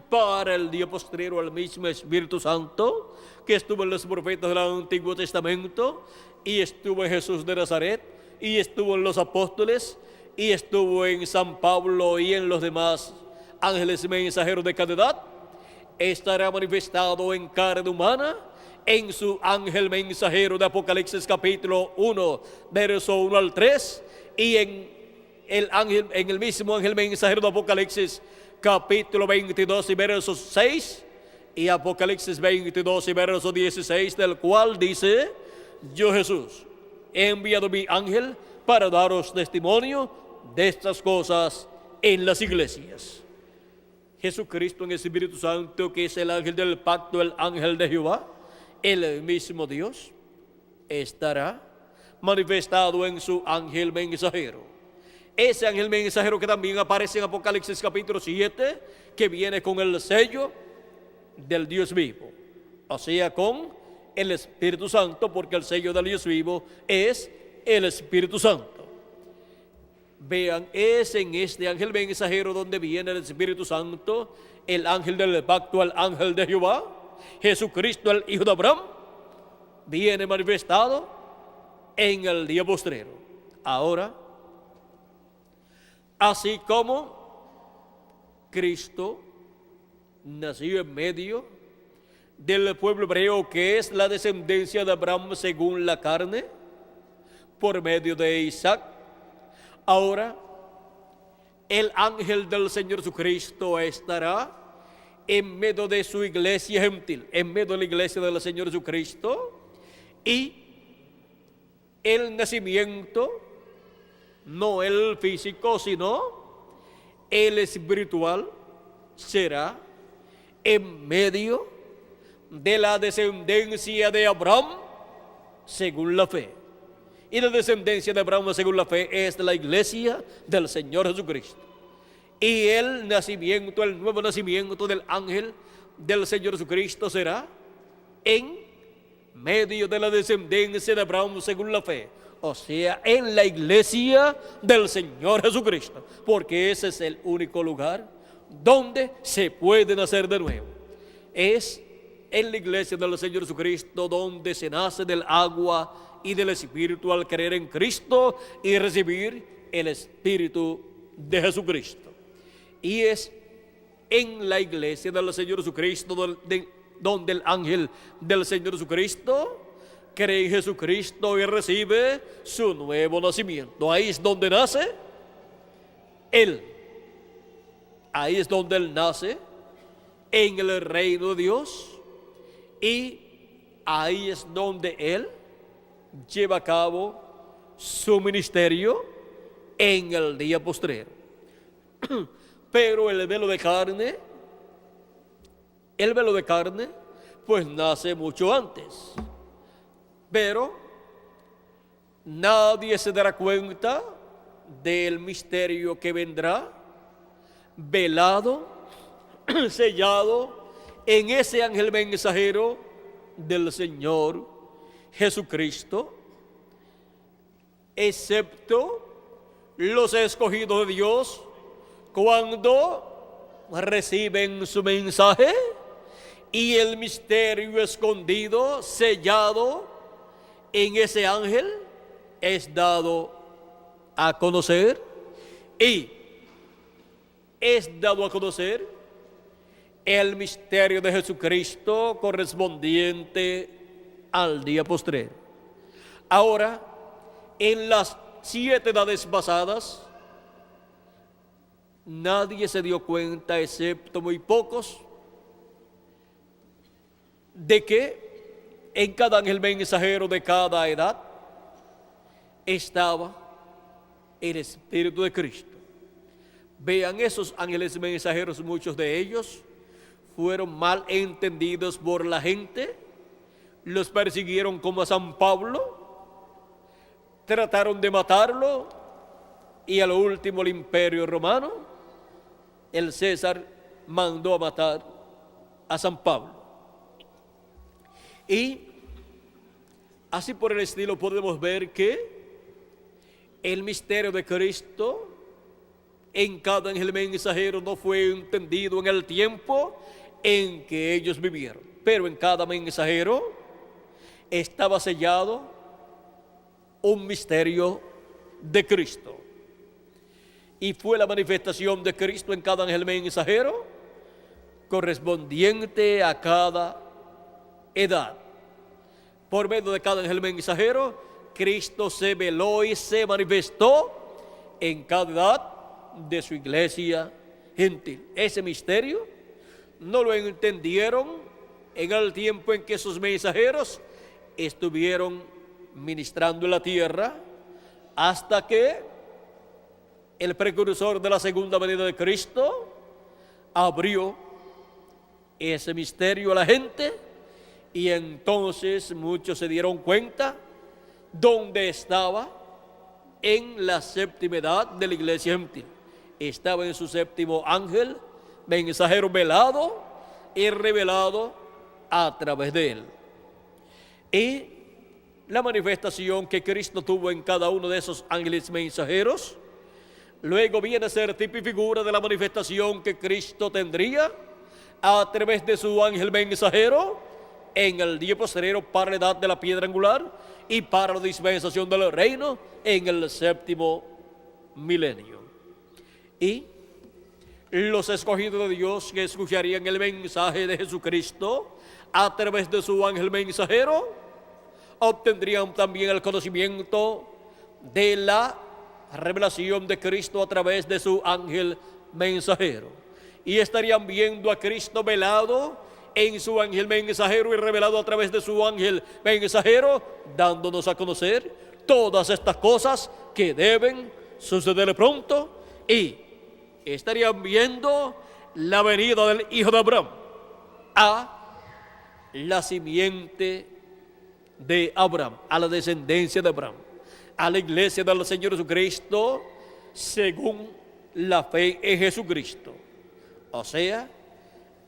para el día postrero, el mismo Espíritu Santo que estuvo en los profetas del Antiguo Testamento, y estuvo en Jesús de Nazaret, y estuvo en los apóstoles, y estuvo en San Pablo y en los demás ángeles mensajeros de cada edad, estará manifestado en carne humana en su ángel mensajero de Apocalipsis capítulo 1, verso 1 al 3, y en el mismo ángel mensajero de Apocalipsis capítulo 22 y verso 6, y Apocalipsis 22 y verso 16, del cual dice: yo, Jesús, he enviado mi ángel para daros testimonio de estas cosas en las iglesias. Jesucristo en el Espíritu Santo, que es el ángel del pacto, el ángel de Jehová, el mismo Dios, estará manifestado en su ángel mensajero. Ese ángel mensajero que también aparece en Apocalipsis capítulo 7, que viene con el sello del Dios vivo, o sea, con el Espíritu Santo, porque el sello del Dios vivo es el Espíritu Santo. Vean, es en este ángel mensajero donde viene el Espíritu Santo, el ángel del pacto, el ángel de Jehová, Jesucristo, el Hijo de Abraham, viene manifestado en el día postrero. Ahora, así como Cristo nació en medio del pueblo hebreo, que es la descendencia de Abraham según la carne, por medio de Isaac, ahora el ángel del Señor Jesucristo estará en medio de su iglesia gentil, en medio de la iglesia del Señor Jesucristo, y el nacimiento, no el físico, sino el espiritual, será en medio de la descendencia de Abraham según la fe. Y la descendencia de Abraham según la fe es la iglesia del Señor Jesucristo. Y el nacimiento, el nuevo nacimiento del ángel del Señor Jesucristo será en medio de la descendencia de Abraham según la fe, o sea, en la iglesia del Señor Jesucristo, porque ese es el único lugar donde se puede nacer de nuevo. Es en la iglesia del Señor Jesucristo donde se nace del agua y del Espíritu al creer en Cristo y recibir el Espíritu de Jesucristo. Y es en la iglesia del Señor Jesucristo donde el ángel del Señor Jesucristo cree en Jesucristo y recibe su nuevo nacimiento. Ahí es donde nace Él. Ahí es donde Él nace en el reino de Dios, y ahí es donde Él lleva a cabo su ministerio en el día postrero. Pero el velo de carne, pues nace mucho antes. Pero nadie se dará cuenta del misterio que vendrá velado, sellado en ese ángel mensajero del Señor Jesucristo, excepto los escogidos de Dios, cuando reciben su mensaje y el misterio escondido, sellado en ese ángel, es dado a conocer, y es dado a conocer el misterio de Jesucristo correspondiente al día postrero. Ahora, en las 7 edades pasadas, nadie se dio cuenta, excepto muy pocos, de que en cada ángel mensajero de cada edad estaba el Espíritu de Cristo. Vean, esos ángeles mensajeros, muchos de ellos fueron mal entendidos por la gente, los persiguieron como a San Pablo, trataron de matarlo, y a lo último el imperio romano, el César, mandó a matar a San Pablo. Y así por el estilo podemos ver que el misterio de Cristo en cada ángel mensajero no fue entendido en el tiempo en que ellos vivieron, pero en cada mensajero estaba sellado un misterio de Cristo. y fue la manifestación de Cristo en cada ángel mensajero, correspondiente a cada edad. Por medio de cada ángel mensajero, Cristo se veló y se manifestó en cada edad de su iglesia gentil. Ese misterio no lo entendieron en el tiempo en que sus mensajeros estuvieron ministrando en la tierra, hasta que el precursor de la segunda venida de Cristo abrió ese misterio a la gente, y entonces muchos se dieron cuenta dónde estaba en la séptima edad de la iglesia gentil. Estaba en su séptimo ángel, mensajero velado y revelado a través de él. Y la manifestación que Cristo tuvo en cada uno de esos ángeles mensajeros, luego viene a ser tipo y figura de la manifestación que Cristo tendría a través de su ángel mensajero en el día posterior para la edad de la piedra angular y para la dispensación del reino en el séptimo milenio. Y los escogidos de Dios que escucharían el mensaje de Jesucristo a través de su ángel mensajero obtendrían también el conocimiento de la revelación de Cristo a través de su ángel mensajero, y estarían viendo a Cristo velado en su ángel mensajero y revelado a través de su ángel mensajero, dándonos a conocer todas estas cosas que deben suceder pronto, y estarían viendo la venida del Hijo de Abraham, a la simiente de Abraham, a la descendencia de Abraham, a la iglesia del Señor Jesucristo según la fe en Jesucristo, o sea,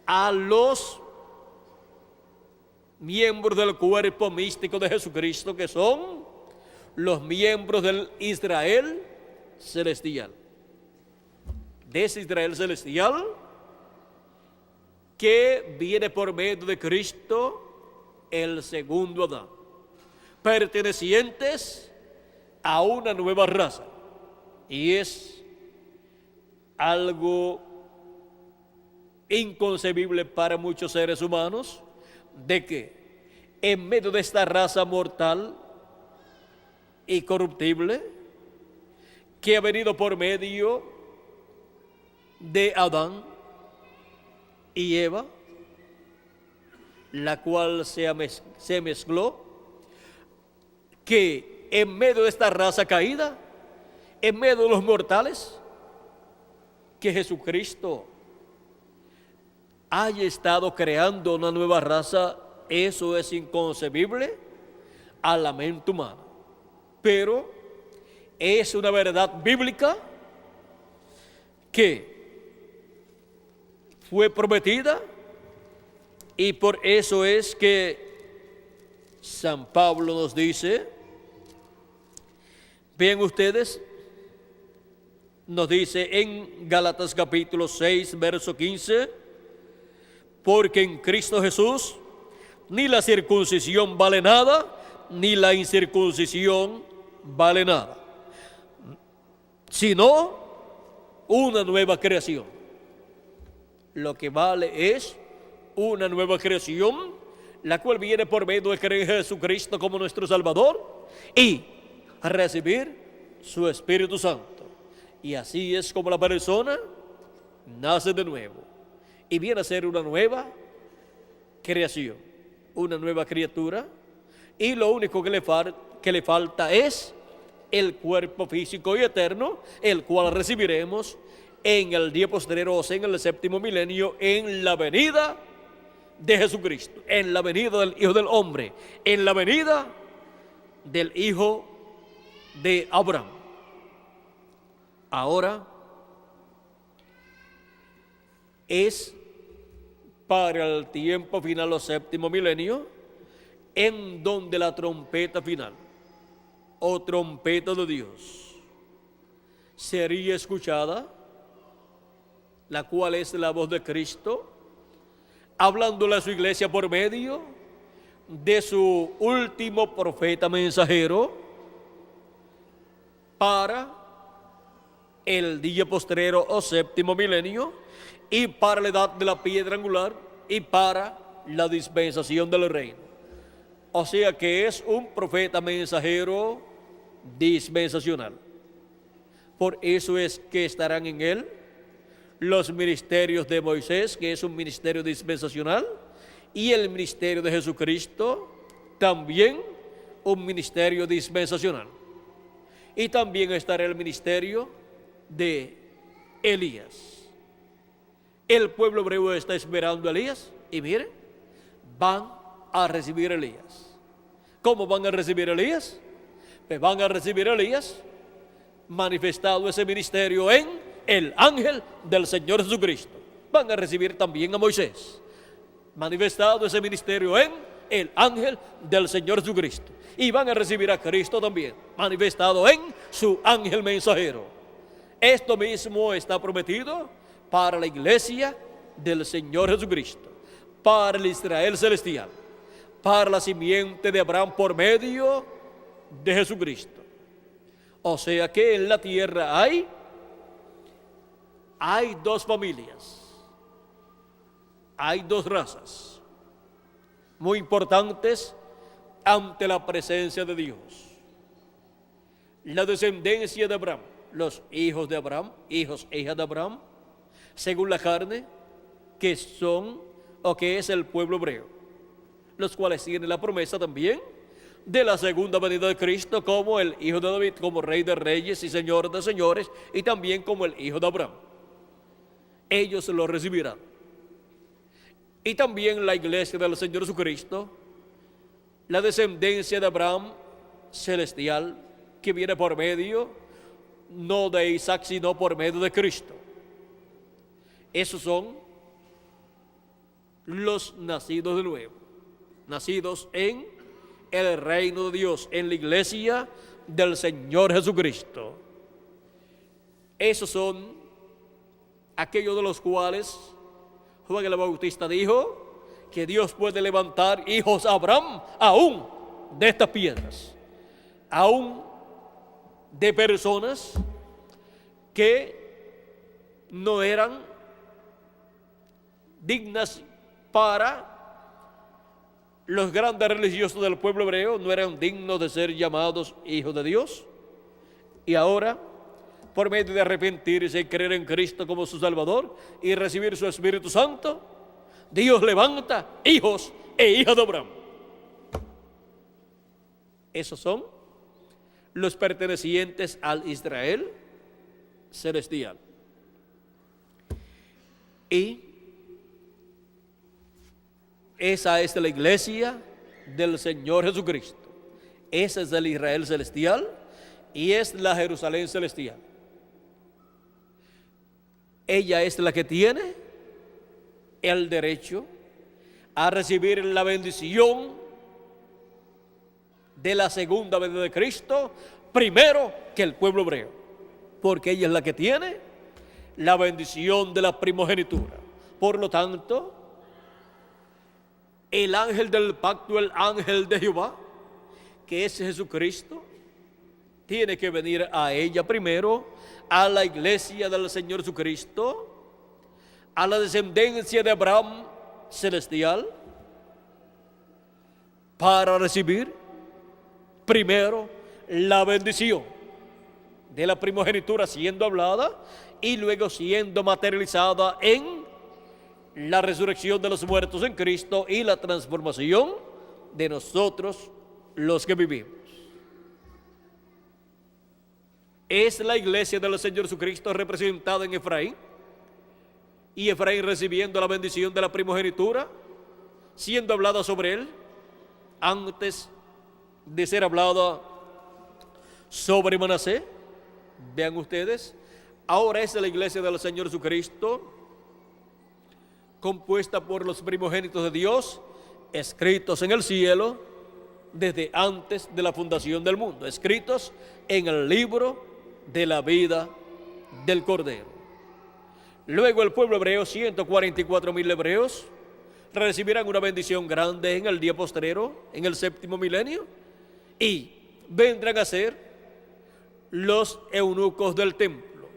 a los miembros del cuerpo místico de Jesucristo, que son los miembros del Israel celestial, de ese Israel celestial que viene por medio de Cristo, el segundo Adán, pertenecientes a una nueva raza. Y es algo inconcebible para muchos seres humanos de que en medio de esta raza mortal y corruptible que ha venido por medio de Adán y Eva, la cual se mezcló, que en medio de esta raza caída, en medio de los mortales, que Jesucristo haya estado creando una nueva raza, eso es inconcebible a la mente humana. Pero es una verdad bíblica que fue prometida, y por eso es que San Pablo nos dice, vean ustedes, nos dice en Gálatas capítulo 6, verso 15, porque en Cristo Jesús ni la circuncisión vale nada, ni la incircuncisión vale nada, sino una nueva creación. Lo que vale es una nueva creación, la cual viene por medio de creer en Jesucristo como nuestro Salvador y a recibir su Espíritu Santo. Y así es como la persona nace de nuevo y viene a ser una nueva creación, una nueva criatura, y lo único que le falta es el cuerpo físico y eterno, el cual recibiremos en el día posterior, o sea, en el séptimo milenio, en la venida de Jesucristo, en la venida del Hijo del Hombre, en la venida del Hijo de Abraham. Ahora es para el tiempo final, o séptimo milenio, en donde la trompeta final, o trompeta de Dios, sería escuchada, la cual es la voz de Cristo, hablándole a su iglesia por medio de su último profeta mensajero, para el día postrero o séptimo milenio, y para la edad de la piedra angular, y para la dispensación del reino. O sea que es un profeta mensajero dispensacional. Por eso es que estarán en él los ministerios de Moisés, que es un ministerio dispensacional, y el ministerio de Jesucristo, también un ministerio dispensacional. Y también estará el ministerio de Elías. El pueblo hebreo está esperando a Elías, y miren, van a recibir a Elías. ¿Cómo van a recibir a Elías? Pues van a recibir a Elías manifestado ese ministerio en el ángel del Señor Jesucristo. Van a recibir también a Moisés, manifestado ese ministerio en el ángel del Señor Jesucristo. Y van a recibir a Cristo también, manifestado en su ángel mensajero. Esto mismo está prometido para la iglesia del Señor Jesucristo, para el Israel celestial, para la simiente de Abraham por medio de Jesucristo. O sea que en la tierra hay dos familias, hay dos razas muy importantes ante la presencia de Dios. La descendencia de Abraham, los hijos de Abraham, hijos e hijas de Abraham, según la carne, que son o que es el pueblo hebreo, los cuales tienen la promesa también de la segunda venida de Cristo como el hijo de David, como rey de reyes y señor de señores, y también como el hijo de Abraham. Ellos lo recibirán. Y también la iglesia del Señor Jesucristo, la descendencia de Abraham celestial, que viene por medio, no de Isaac, sino por medio de Cristo. Esos son los nacidos de nuevo, nacidos en el reino de Dios, en la iglesia del Señor Jesucristo. Esos son aquellos de los cuales Juan el Bautista dijo que Dios puede levantar hijos a Abraham aún de estas piedras, aún de personas que no eran dignas para los grandes religiosos del pueblo hebreo, no eran dignos de ser llamados hijos de Dios. Y ahora, por medio de arrepentirse y creer en Cristo como su Salvador y recibir su Espíritu Santo, Dios levanta hijos e hijas de Abraham. Esos son los pertenecientes al Israel celestial. Y esa es la iglesia del Señor Jesucristo. Ese es el Israel celestial y es la Jerusalén celestial. Ella es la que tiene el derecho a recibir la bendición de la segunda venida de Cristo primero que el pueblo hebreo, porque ella es la que tiene la bendición de la primogenitura. Por lo tanto, el ángel del pacto, el ángel de Jehová, que es Jesucristo, tiene que venir a ella primero, a la iglesia del Señor Jesucristo, a la descendencia de Abraham celestial, para recibir primero la bendición de la primogenitura siendo hablada y luego siendo materializada en la resurrección de los muertos en Cristo y la transformación de nosotros los que vivimos. Es la iglesia del Señor Jesucristo representada en Efraín, y Efraín recibiendo la bendición de la primogenitura, siendo hablada sobre él antes de ser hablada sobre Manasés. Vean ustedes, ahora es la iglesia del Señor Jesucristo, compuesta por los primogénitos de Dios, escritos en el cielo desde antes de la fundación del mundo, escritos en el libro de la vida del Cordero. Luego el pueblo hebreo, 144,000 hebreos, recibirán una bendición grande en el día postrero, en el séptimo milenio, y vendrán a ser los eunucos del templo,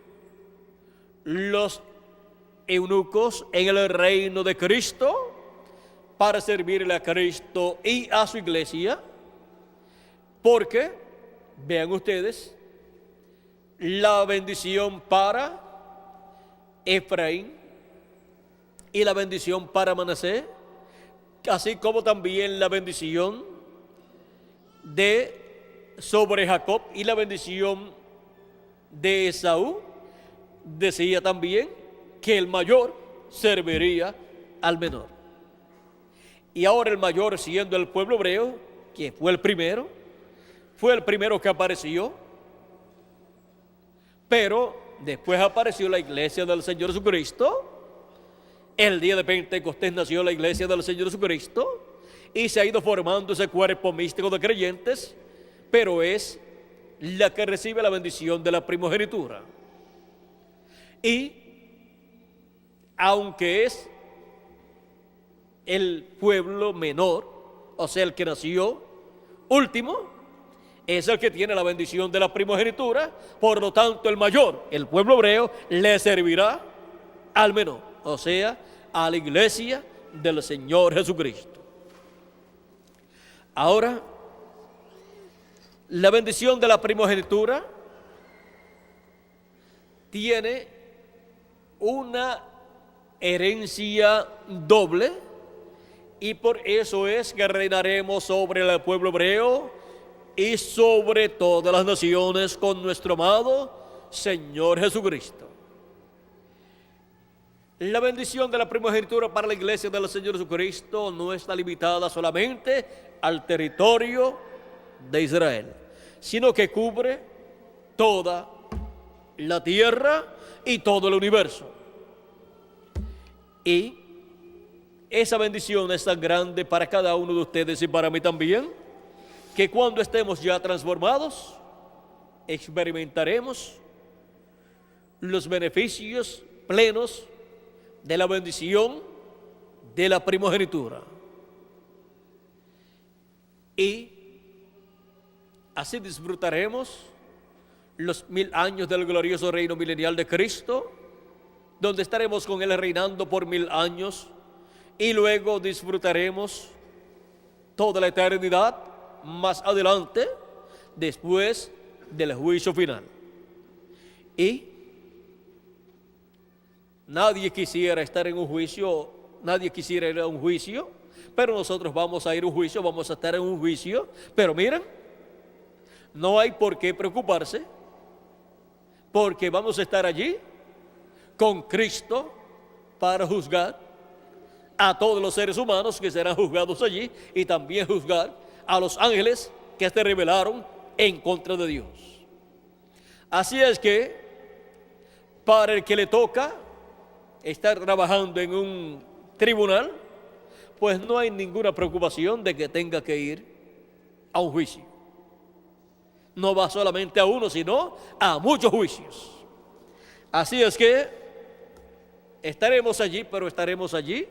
los eunucos en el reino de Cristo para servirle a Cristo y a su iglesia, porque, vean ustedes, la bendición para Efraín y la bendición para Manasés, así como también la bendición sobre Jacob y la bendición de Esaú, decía también que el mayor serviría al menor. Y ahora el mayor, siendo el pueblo hebreo, que fue el primero que apareció, pero después apareció la iglesia del Señor Jesucristo. El día de Pentecostés nació la iglesia del Señor Jesucristo y se ha ido formando ese cuerpo místico de creyentes, pero es la que recibe la bendición de la primogenitura. Y aunque es el pueblo menor, o sea, el que nació último, es el que tiene la bendición de la primogenitura. Por lo tanto, el mayor, el pueblo hebreo, le servirá al menor, o sea, a la iglesia del Señor Jesucristo. Ahora, la bendición de la primogenitura tiene una herencia doble, y por eso es que reinaremos sobre el pueblo hebreo y sobre todas las naciones con nuestro amado Señor Jesucristo. La bendición de la primogenitura para la iglesia del Señor Jesucristo no está limitada solamente al territorio de Israel, sino que cubre toda la tierra y todo el universo. Y esa bendición es tan grande para cada uno de ustedes y para mí también, que cuando estemos ya transformados, experimentaremos los beneficios plenos de la bendición de la primogenitura. Y así disfrutaremos los 1000 años del glorioso reino milenial de Cristo, donde estaremos con Él reinando por 1000 años, y luego disfrutaremos toda la eternidad más adelante, después del juicio final. Y nadie quisiera estar en un juicio, nadie quisiera ir a un juicio, pero nosotros vamos a ir a un juicio, vamos a estar en un juicio. Pero miren, no hay por qué preocuparse, porque vamos a estar allí con Cristo para juzgar a todos los seres humanos que serán juzgados allí, y también juzgar a los ángeles que se rebelaron en contra de Dios. Así es que para el que le toca estar trabajando en un tribunal, pues no hay ninguna preocupación de que tenga que ir a un juicio. No va solamente a uno, sino a muchos juicios. Así es que estaremos allí, pero estaremos allí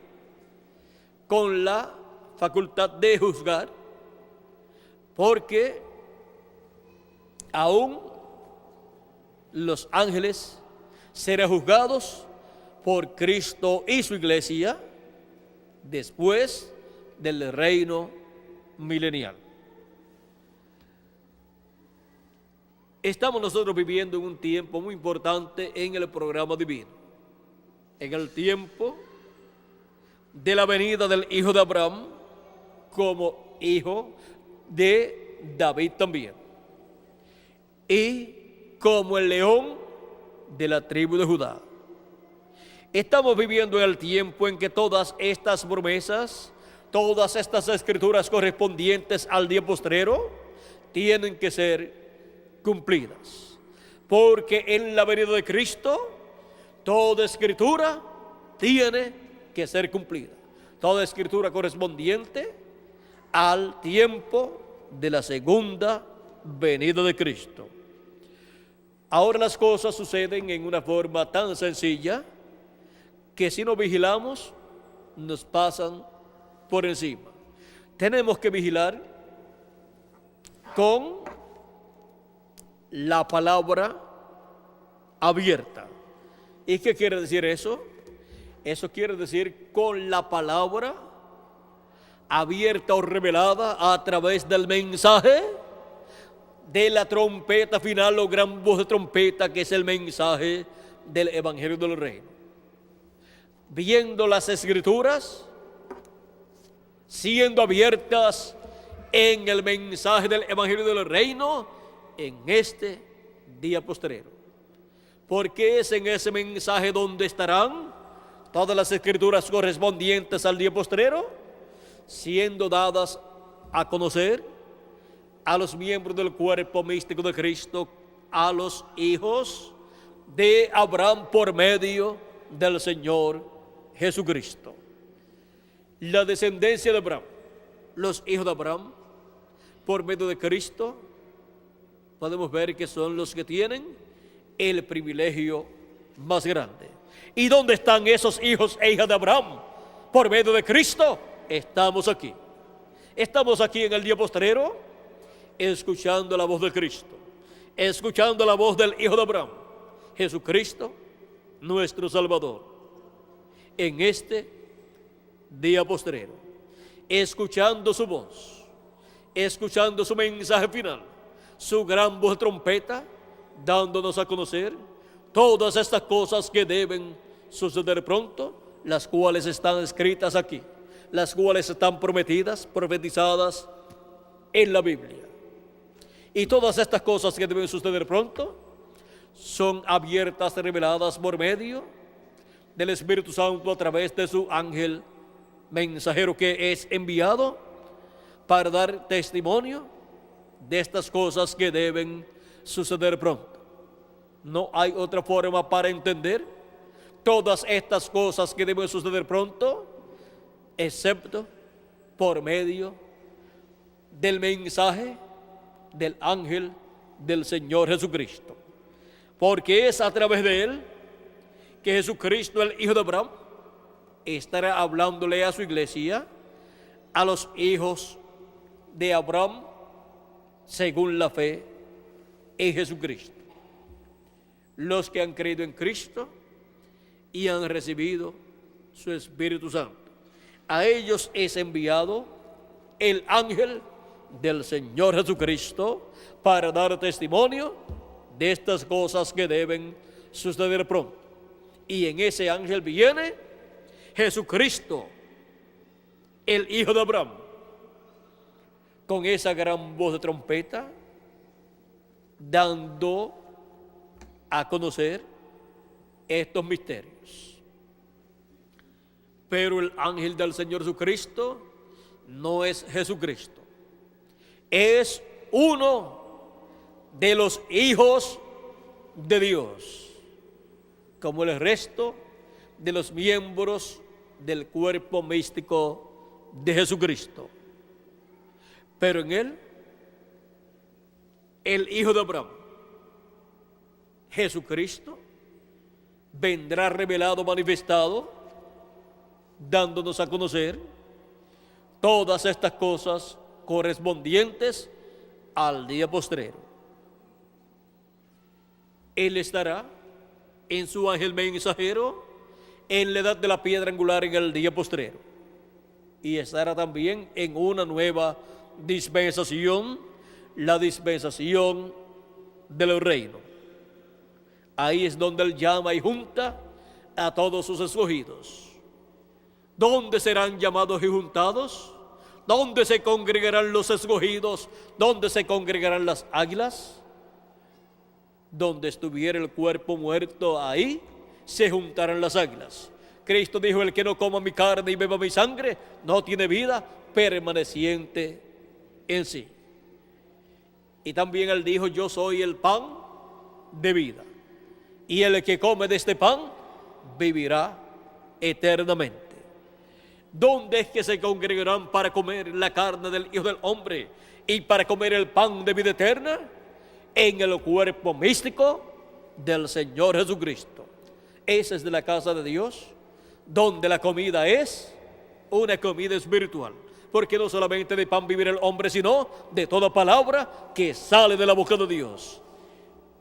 con la facultad de juzgar, porque aún los ángeles serán juzgados por Cristo y su iglesia después del reino milenial. Estamos nosotros viviendo en un tiempo muy importante en el programa divino, en el tiempo de la venida del hijo de Abraham como hijo de David también, y como el león de la tribu de Judá. Estamos viviendo en el tiempo en que todas estas promesas, todas estas escrituras correspondientes al día postrero tienen que ser cumplidas, porque en la venida de Cristo toda escritura tiene que ser cumplida, toda escritura correspondiente al tiempo de la segunda venida de Cristo. Ahora las cosas suceden en una forma tan sencilla que si no vigilamos nos pasan por encima. Tenemos que vigilar con la palabra abierta ¿Y qué quiere decir eso? Eso quiere decir con la palabra abierta o revelada a través del mensaje de la trompeta final o gran voz de trompeta, que es el mensaje del Evangelio del Reino. Viendo las Escrituras, siendo abiertas en el mensaje del Evangelio del Reino en este día postrero. Porque es en ese mensaje donde estarán todas las Escrituras correspondientes al día postrero, siendo dadas a conocer a los miembros del cuerpo místico de Cristo, a los hijos de Abraham por medio del Señor Jesucristo. La descendencia de Abraham, los hijos de Abraham, por medio de Cristo, podemos ver que son los que tienen el privilegio más grande. ¿Y dónde están esos hijos e hijas de Abraham? Por medio de Cristo, estamos aquí. Estamos aquí en el día postrero, escuchando la voz de Cristo, escuchando la voz del Hijo de Abraham, Jesucristo, nuestro Salvador. En este día postrero, escuchando su voz, escuchando su mensaje final, su gran voz de trompeta, dándonos a conocer todas estas cosas que deben suceder pronto, las cuales están escritas aquí, las cuales están prometidas, profetizadas en la Biblia. Y todas estas cosas que deben suceder pronto son abiertas, reveladas por medio del Espíritu Santo a través de su ángel mensajero, que es enviado para dar testimonio de estas cosas que deben suceder pronto. No hay otra forma para entender todas estas cosas que deben suceder pronto, excepto por medio del mensaje del ángel del Señor Jesucristo. Porque es a través de él que Jesucristo, el Hijo de Abraham, estará hablándole a su iglesia, a los hijos de Abraham, según la fe en Jesucristo. Los que han creído en Cristo y han recibido su Espíritu Santo. A ellos es enviado el ángel del Señor Jesucristo para dar testimonio de estas cosas que deben suceder pronto. Y en ese ángel viene Jesucristo, el Hijo de Abraham, con esa gran voz de trompeta, dando a conocer estos misterios. Pero el ángel del Señor Jesucristo no es Jesucristo. Es uno de los hijos de Dios, como el resto de los miembros del cuerpo místico de Jesucristo. Pero en él, el Hijo de Abraham, Jesucristo, vendrá revelado, manifestado, dándonos a conocer todas estas cosas correspondientes al día postrero. Él estará en su ángel mensajero en la edad de la piedra angular en el día postrero, y estará también en una nueva dispensación, la dispensación del reino. Ahí es donde él llama y junta a todos sus escogidos. ¿Dónde serán llamados y juntados? ¿Dónde se congregarán los escogidos? ¿Dónde se congregarán las águilas? Donde estuviera el cuerpo muerto, ahí se juntarán las águilas. Cristo dijo: el que no coma mi carne y beba mi sangre no tiene vida permaneciente en sí. Y también él dijo: yo soy el pan de vida, y el que come de este pan vivirá eternamente. ¿Dónde es que se congregarán para comer la carne del Hijo del Hombre y para comer el pan de vida eterna? En el cuerpo místico del Señor Jesucristo. Esa es de la casa de Dios, donde la comida es una comida espiritual, porque no solamente de pan vivirá el hombre, sino de toda palabra que sale de la boca de Dios.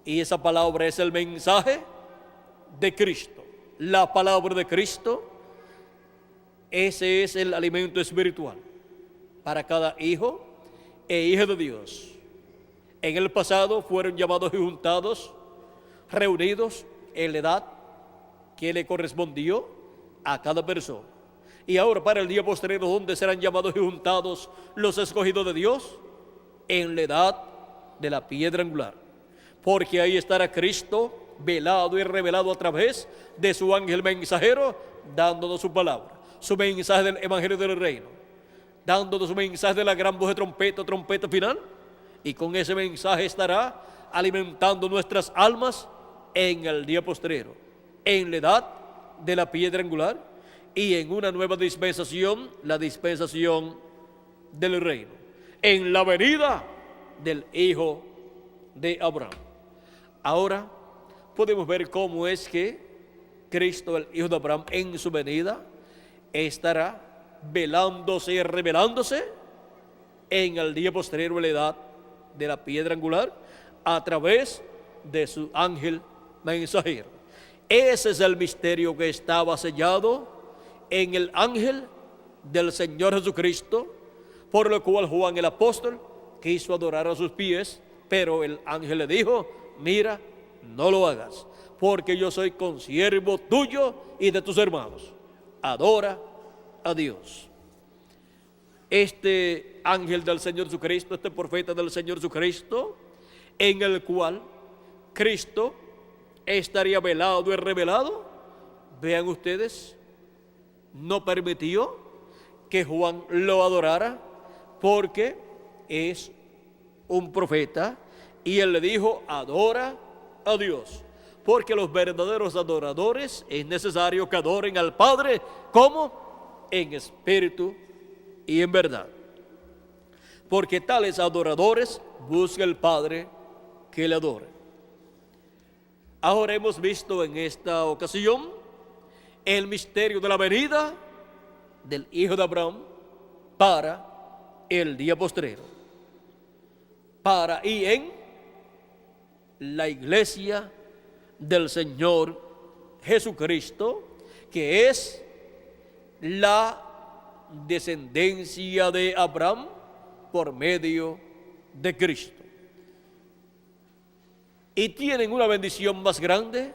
Y esa palabra es el mensaje de Cristo. la palabra de Cristo. Ese es el alimento espiritual para cada hijo e hija de Dios. En el pasado fueron llamados y juntados, reunidos en la edad que le correspondió a cada persona. Y ahora para el día postrero, ¿dónde serán llamados y juntados los escogidos de Dios? En la edad de la piedra angular. Porque ahí estará Cristo velado y revelado a través de su ángel mensajero, dándonos su palabra, su mensaje del evangelio del reino, dándonos su mensaje de la gran voz de trompeta, trompeta final. Y con ese mensaje estará alimentando nuestras almas en el día postrero, en la edad de la piedra angular y en una nueva dispensación, la dispensación del reino, en la venida del Hijo de Abraham. Ahora podemos ver cómo es que Cristo, el Hijo de Abraham, en su venida estará velándose y revelándose en el día postrero, en la edad de la piedra angular, a través de su ángel mensajero. Ese es el misterio que estaba sellado en el ángel del Señor Jesucristo, por lo cual Juan el apóstol quiso adorar a sus pies, pero el ángel le dijo: mira, no lo hagas, porque yo soy consiervo tuyo y de tus hermanos. Adora a Dios. Este ángel del Señor Jesucristo, este profeta del Señor Jesucristo, en el cual Cristo estaría velado y revelado, vean ustedes, no permitió que Juan lo adorara porque es un profeta, y él le dijo: adora a Dios, porque los verdaderos adoradores es necesario que adoren al Padre, ¿cómo? En espíritu y en verdad, porque tales adoradores busca el Padre que le adore. Ahora hemos visto en esta ocasión el misterio de la venida del Hijo de Abraham para el día postrero, para y en la iglesia del Señor Jesucristo, que es la descendencia de Abraham por medio de Cristo. Y tienen una bendición más grande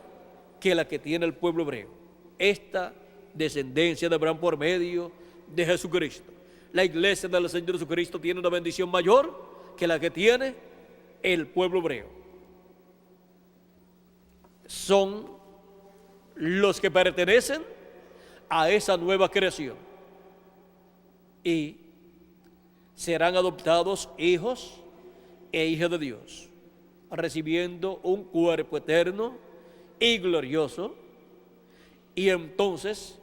que la que tiene el pueblo hebreo, esta descendencia de Abraham por medio de Jesucristo. La iglesia del Señor Jesucristo tiene una bendición mayor que la que tiene el pueblo hebreo. Son los que pertenecen a esa nueva creación y serán adoptados hijos e hijas de Dios, recibiendo un cuerpo eterno y glorioso, y entonces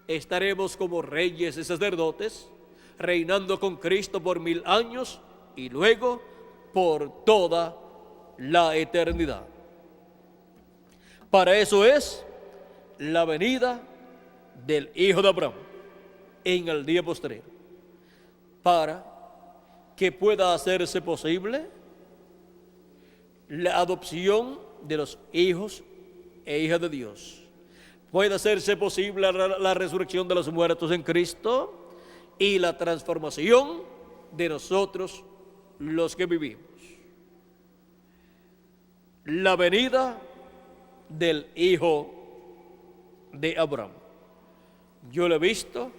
estaremos como reyes y sacerdotes, reinando con Cristo por 1000 años y luego por toda la eternidad. Para eso es la venida del Hijo de Abraham en el día postrero, para que pueda hacerse posible la adopción de los hijos e hijas de Dios. Puede hacerse posible la resurrección de los muertos en Cristo y la transformación de nosotros los que vivimos. La venida del Hijo de Abraham. Yo lo he visto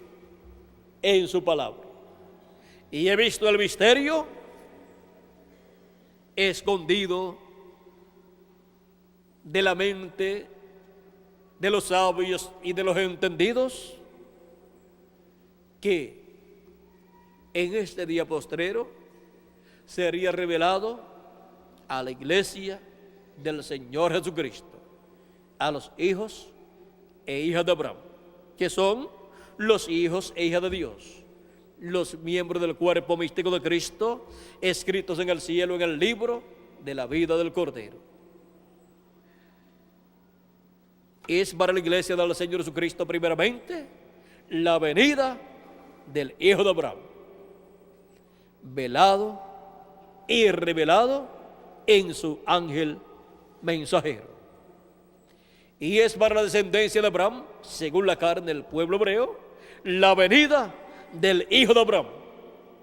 en su palabra y he visto el misterio escondido de la mente de los sabios y de los entendidos, que en este día postrero sería revelado a la iglesia del Señor Jesucristo, a los hijos e hijas de Abraham, que son los hijos e hijas de Dios, los miembros del cuerpo místico de Cristo, escritos en el cielo en el libro de la vida del Cordero. Es para la iglesia del Señor Jesucristo primeramente la venida del Hijo de Abraham, velado y revelado en su ángel mensajero. Y es para la descendencia de Abraham, según la carne del pueblo hebreo, la venida del Hijo de Abraham,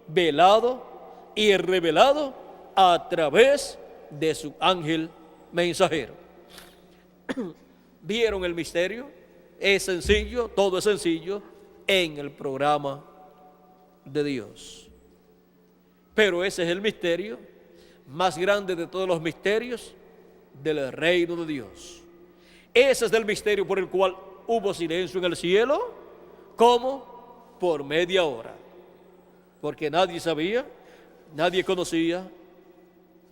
velado y revelado a través de su ángel mensajero. ¿Vieron el misterio? Es sencillo, todo es sencillo en el programa de Dios. Pero ese es el misterio más grande de todos los misterios del reino de Dios. Ese es el misterio por el cual hubo silencio en el cielo, como por media hora, porque nadie sabía, nadie conocía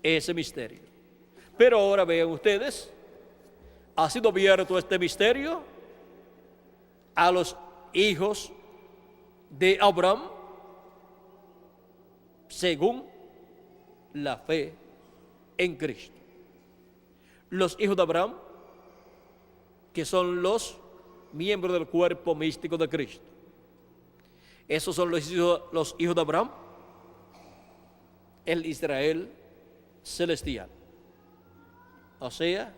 ese misterio. Pero ahora vean ustedes, ha sido abierto este misterio a los hijos de Abraham según la fe en Cristo. Los hijos de Abraham, que son los miembros del cuerpo místico de Cristo. Esos son los hijos de Abraham, el Israel celestial. O sea,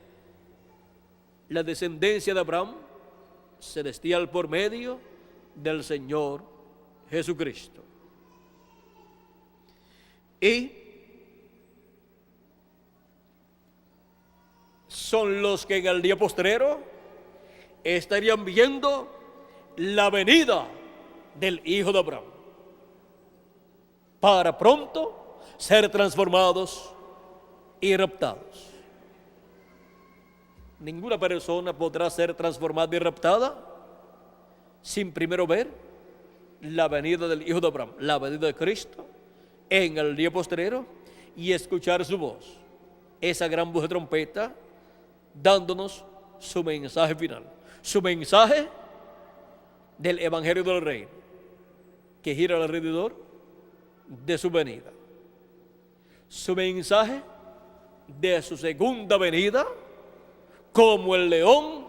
la descendencia de Abraham celestial por medio del Señor Jesucristo. Y son los que en el día postrero estarían viendo la venida del Hijo de Abraham, para pronto ser transformados y raptados. Ninguna persona podrá ser transformada y raptada sin primero ver la venida del Hijo de Abraham, la venida de Cristo en el día postrero, y escuchar su voz, esa gran voz de trompeta, dándonos su mensaje final, su mensaje del Evangelio del Reino, que gira alrededor de su venida, su mensaje de su segunda venida, como el león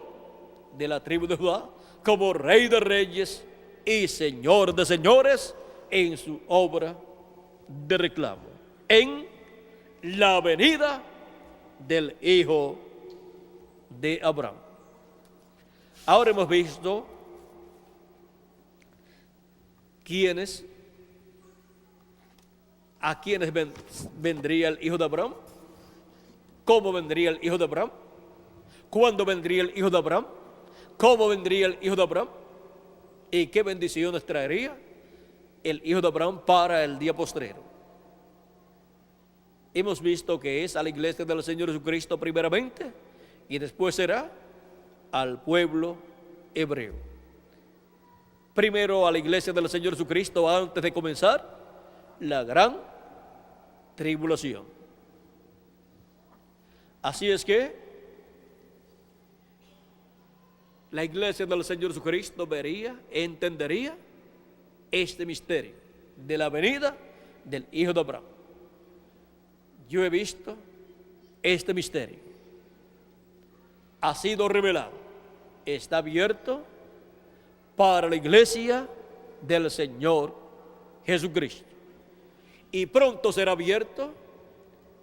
de la tribu de Judá, como Rey de Reyes y Señor de Señores, en su obra de reclamo, en la venida del Hijo de Abraham. Ahora hemos visto a quienes vendría el Hijo de Abraham, cómo vendría el Hijo de Abraham, cuándo vendría el Hijo de Abraham, cómo vendría el Hijo de Abraham y qué bendiciones traería el Hijo de Abraham para el día postrero. Hemos visto que es a la iglesia del Señor Jesucristo primeramente y después será al pueblo hebreo. Primero a la iglesia del Señor Jesucristo antes de comenzar la gran tribulación. Así es que la iglesia del Señor Jesucristo vería, entendería este misterio de la venida del Hijo de Abraham. Yo he visto este misterio. Ha sido revelado. Está abierto para la iglesia del Señor Jesucristo. Y pronto será abierto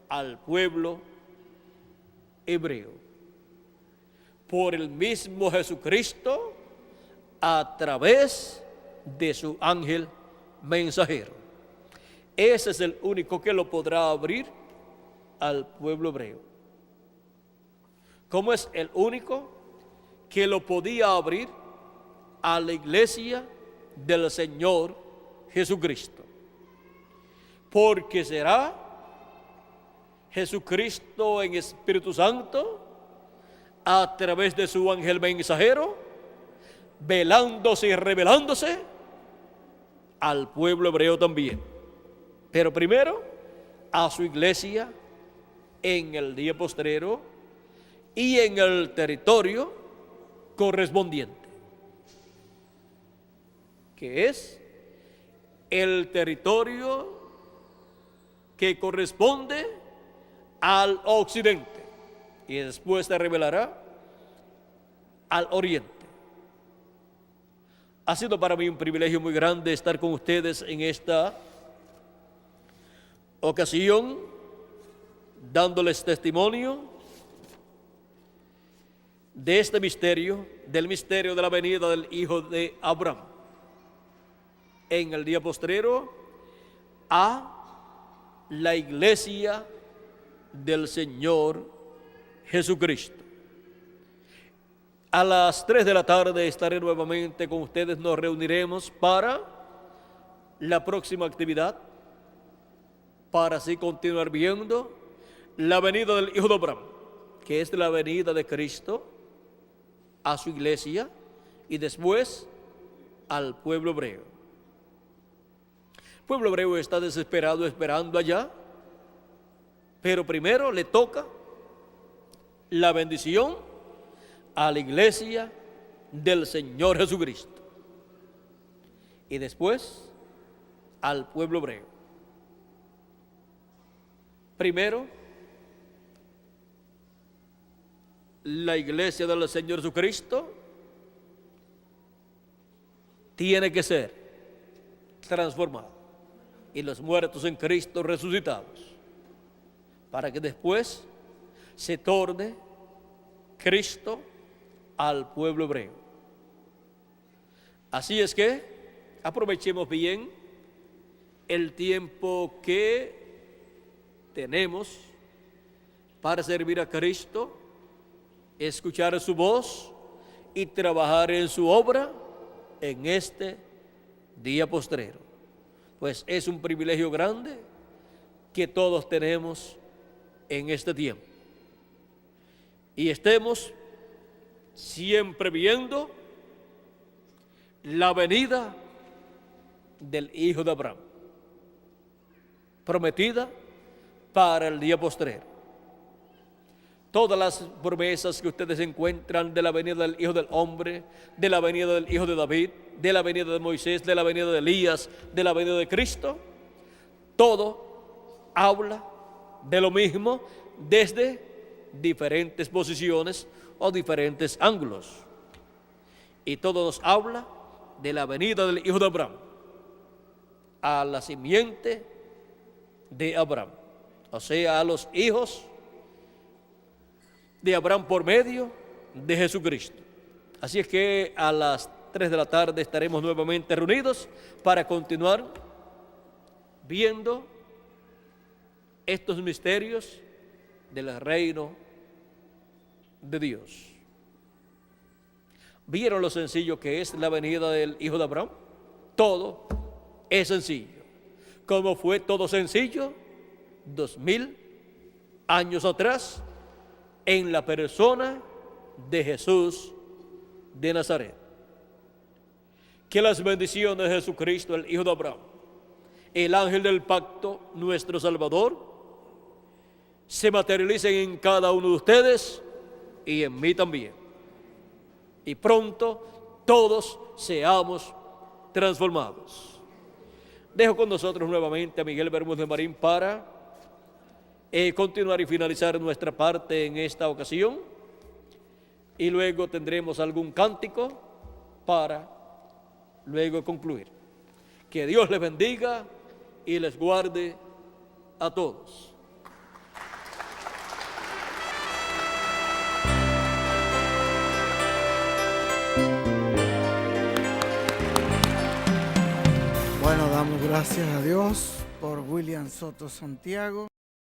al pueblo hebreo. Por el mismo Jesucristo a través de su ángel mensajero. Ese es el único que lo podrá abrir al pueblo hebreo. ¿Cómo es el único que lo podía abrir a la iglesia del Señor Jesucristo? Porque será Jesucristo en Espíritu Santo a través de su ángel mensajero, velándose y revelándose al pueblo hebreo también. Pero primero a su iglesia en el día postrero y en el territorio correspondiente, que es el territorio que corresponde al occidente y después se revelará al oriente. Ha sido para mí un privilegio muy grande estar con ustedes en esta ocasión, dándoles testimonio de este misterio, del misterio de la venida del Hijo de Abraham. En el día postrero, a la iglesia del Señor Jesucristo. A las 3 de la tarde estaré nuevamente con ustedes. Nos reuniremos para la próxima actividad, para así continuar viendo la venida del Hijo de Abraham, que es la venida de Cristo a su iglesia y después al pueblo hebreo. El pueblo hebreo está desesperado esperando allá, pero primero le toca la bendición a la iglesia del Señor Jesucristo y después al pueblo hebreo. Primero, la iglesia del Señor Jesucristo tiene que ser transformada y los muertos en Cristo resucitados, para que después se torne Cristo al pueblo hebreo. Así es que aprovechemos bien el tiempo que tenemos para servir a Cristo, escuchar su voz y trabajar en su obra en este día postrero. Pues es un privilegio grande que todos tenemos en este tiempo. Y estemos siempre viendo la venida del Hijo de Abraham, prometida para el día postrero. Todas las promesas que ustedes encuentran de la venida del Hijo del Hombre, de la venida del Hijo de David, de la venida de Moisés, de la venida de Elías, de la venida de Cristo, todo habla de lo mismo desde diferentes posiciones o diferentes ángulos. Y todo nos habla de la venida del Hijo de Abraham a la simiente de Abraham, o sea, a los hijos de Abraham por medio de Jesucristo. Así es que a las 3 de la tarde estaremos nuevamente reunidos para continuar viendo estos misterios del reino de Dios. ¿Vieron lo sencillo que es la venida del Hijo de Abraham? Todo es sencillo. ¿Cómo fue todo sencillo? 2000 años atrás, en la persona de Jesús de Nazaret. Que las bendiciones de Jesucristo, el Hijo de Abraham, el ángel del pacto, nuestro Salvador, se materialicen en cada uno de ustedes y en mí también. Y pronto todos seamos transformados. Dejo con nosotros nuevamente a Miguel Bermúdez Marín para continuar y finalizar nuestra parte en esta ocasión, y luego tendremos algún cántico para luego concluir. Que Dios les bendiga y les guarde a todos. Bueno, damos gracias a Dios por William Soto Santiago.